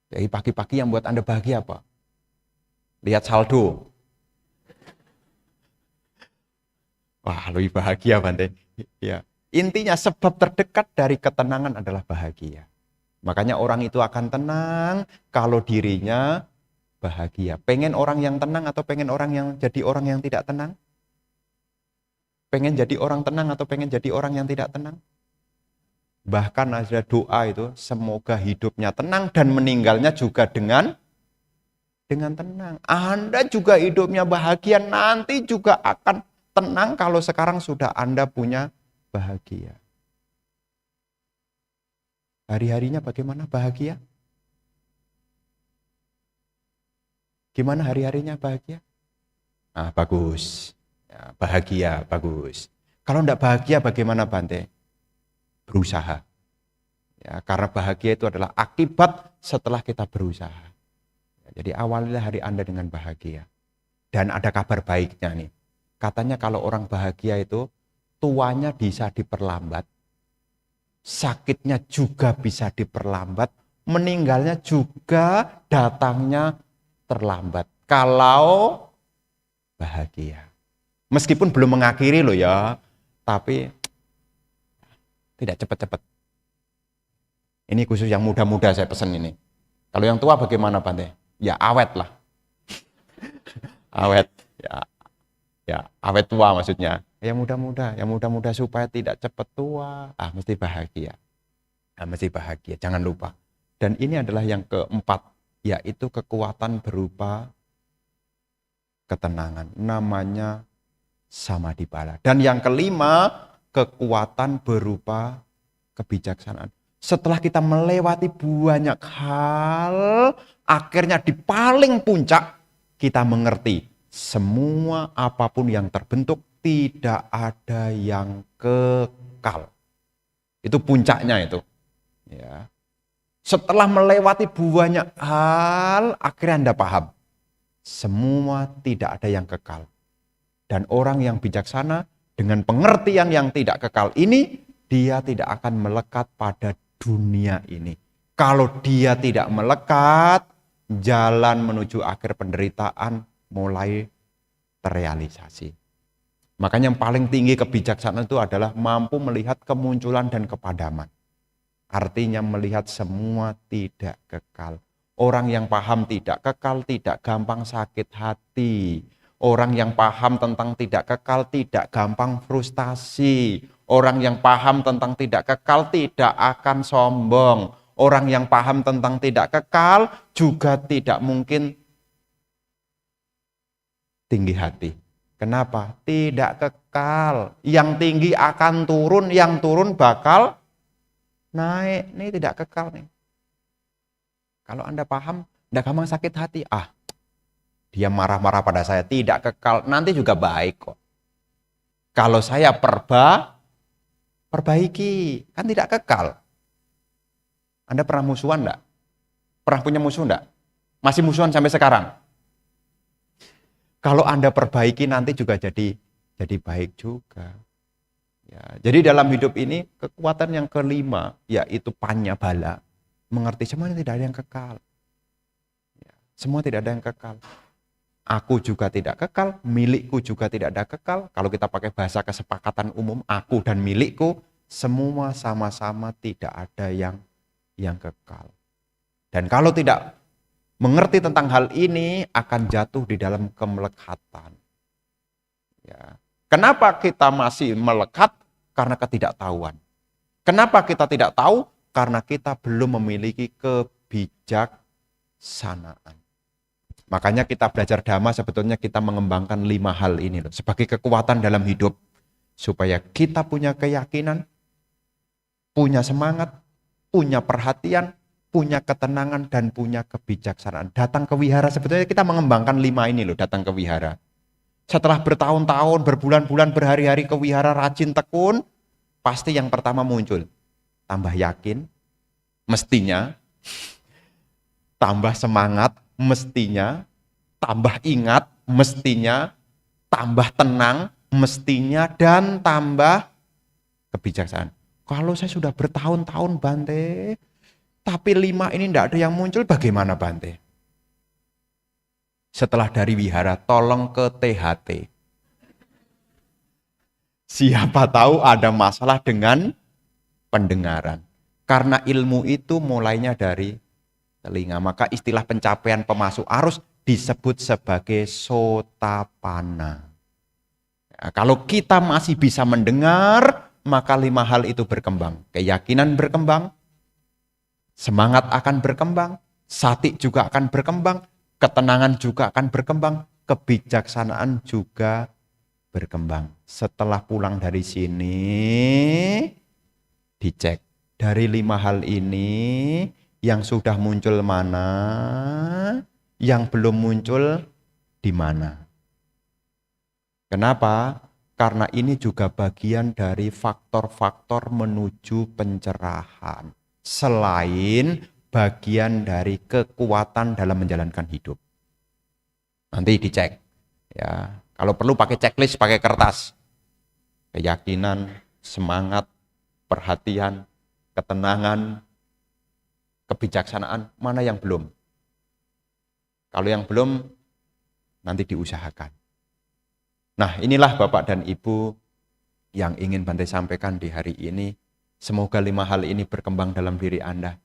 Jadi pagi-pagi yang buat Anda bahagia apa? Lihat saldo. Wah, lebih bahagia Bante. Ya. Intinya sebab terdekat dari ketenangan adalah bahagia. Makanya orang itu akan tenang kalau dirinya bahagia. Pengen orang yang tenang atau pengen orang yang jadi orang yang tidak tenang? Pengen jadi orang tenang atau pengen jadi orang yang tidak tenang? Bahkan ada doa itu, semoga hidupnya tenang dan meninggalnya juga dengan tenang. Anda juga hidupnya bahagia, nanti juga akan tenang kalau sekarang sudah Anda punya bahagia. Hari-harinya bagaimana bahagia? Gimana hari-harinya bahagia? Ah, bagus. Ya, bahagia, bagus. Kalau tidak bahagia bagaimana Bante? Berusaha. Ya, karena bahagia itu adalah akibat setelah kita berusaha. Jadi awalilah hari Anda dengan bahagia. Dan ada kabar baiknya nih. Katanya kalau orang bahagia itu tuanya bisa diperlambat. Sakitnya juga bisa diperlambat. Meninggalnya juga datangnya terlambat. Kalau bahagia. Meskipun belum mengakhiri loh ya. Tapi tidak cepat-cepat. Ini khusus yang muda-muda saya pesan ini. Kalau yang tua bagaimana Bante? Ya awet lah. Awet. Ya awet tua maksudnya. Yang muda-muda supaya tidak cepat tua. Mesti bahagia. Mesti bahagia, jangan lupa. Dan ini adalah yang keempat, yaitu kekuatan berupa ketenangan. Namanya samadhipala. Dan yang kelima, kekuatan berupa kebijaksanaan. Setelah kita melewati banyak hal, akhirnya di paling puncak, kita mengerti semua apapun yang terbentuk tidak ada yang kekal. Itu puncaknya itu. Ya. Setelah melewati banyak hal, akhirnya Anda paham. Semua tidak ada yang kekal. Dan orang yang bijaksana dengan pengertian yang tidak kekal ini, dia tidak akan melekat pada dunia ini. Kalau dia tidak melekat, jalan menuju akhir penderitaan mulai terrealisasi. Makanya yang paling tinggi kebijaksanaan itu adalah mampu melihat kemunculan dan kepadaman. Artinya melihat semua tidak kekal. Orang yang paham tidak kekal tidak gampang sakit hati. Orang yang paham tentang tidak kekal tidak gampang frustasi. Orang yang paham tentang tidak kekal tidak akan sombong. Orang yang paham tentang tidak kekal juga tidak mungkin tinggi hati. Kenapa? Tidak kekal. Yang tinggi akan turun, yang turun bakal naik. Ini tidak kekal nih. Kalau Anda paham, tidak gampang sakit hati. Dia marah-marah pada saya, tidak kekal. Nanti juga baik kok. Kalau saya perbaiki, kan tidak kekal. Anda pernah musuhan enggak? Pernah punya musuh enggak? Masih musuhan sampai sekarang? Kalau Anda perbaiki nanti juga jadi baik juga. Ya, jadi dalam hidup ini kekuatan yang kelima yaitu panya bala. Mengerti semuanya tidak ada yang kekal. Ya, semua tidak ada yang kekal. Aku juga tidak kekal, milikku juga tidak ada kekal. Kalau kita pakai bahasa kesepakatan umum, aku dan milikku, semua sama-sama tidak ada yang kekal. Dan kalau tidak mengerti tentang hal ini, akan jatuh di dalam kemelekatan. Ya. Kenapa kita masih melekat? Karena ketidaktahuan. Kenapa kita tidak tahu? Karena kita belum memiliki kebijaksanaan. Makanya kita belajar Dhamma sebetulnya kita mengembangkan 5 hal ini loh, sebagai kekuatan dalam hidup. Supaya kita punya keyakinan, punya semangat, punya perhatian, punya ketenangan, dan punya kebijaksanaan. Datang ke wihara sebetulnya kita mengembangkan 5 ini loh, datang ke wihara. Setelah bertahun-tahun, berbulan-bulan, berhari-hari ke wihara rajin tekun, pasti yang pertama muncul. Tambah yakin, mestinya, tambah semangat, mestinya, tambah ingat, mestinya, tambah tenang, mestinya, dan tambah kebijaksanaan. Kalau saya sudah bertahun-tahun Bante, tapi 5 ini tidak ada yang muncul, bagaimana Bante? Setelah dari wihara, tolong ke THT. Siapa tahu ada masalah dengan pendengaran. Karena ilmu itu mulainya dari telinga. Maka istilah pencapaian pemasuk arus disebut sebagai sotapana. Ya, kalau kita masih bisa mendengar, maka 5 hal itu berkembang. Keyakinan berkembang, semangat akan berkembang, sati juga akan berkembang, ketenangan juga akan berkembang, kebijaksanaan juga berkembang. Setelah pulang dari sini, dicek dari 5 hal ini yang sudah muncul mana, yang belum muncul di mana. Kenapa? Karena ini juga bagian dari faktor-faktor menuju pencerahan. Selain bagian dari kekuatan dalam menjalankan hidup. Nanti dicek. Ya, kalau perlu pakai checklist, pakai kertas. Keyakinan, semangat, perhatian, ketenangan, kebijaksanaan, mana yang belum? Kalau yang belum, nanti diusahakan. Nah, inilah Bapak dan Ibu yang ingin Bante sampaikan di hari ini. Semoga 5 hal ini berkembang dalam diri Anda.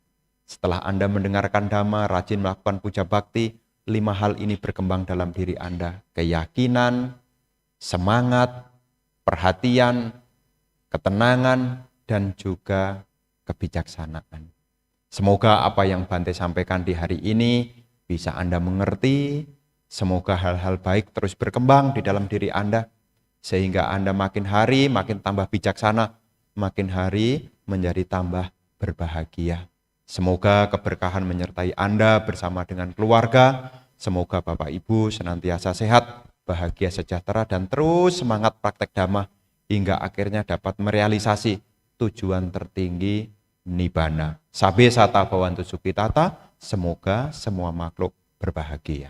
Setelah Anda mendengarkan Dhamma, rajin melakukan puja bakti, 5 hal ini berkembang dalam diri Anda. Keyakinan, semangat, perhatian, ketenangan, dan juga kebijaksanaan. Semoga apa yang Bante sampaikan di hari ini bisa Anda mengerti. Semoga hal-hal baik terus berkembang di dalam diri Anda, sehingga Anda makin hari makin tambah bijaksana, makin hari menjadi tambah berbahagia. Semoga keberkahan menyertai Anda bersama dengan keluarga. Semoga Bapak Ibu senantiasa sehat, bahagia, sejahtera, dan terus semangat praktek dhamma hingga akhirnya dapat merealisasi tujuan tertinggi Nibbana. Sabbe sata bhavantu sukhitata, semoga semua makhluk berbahagia.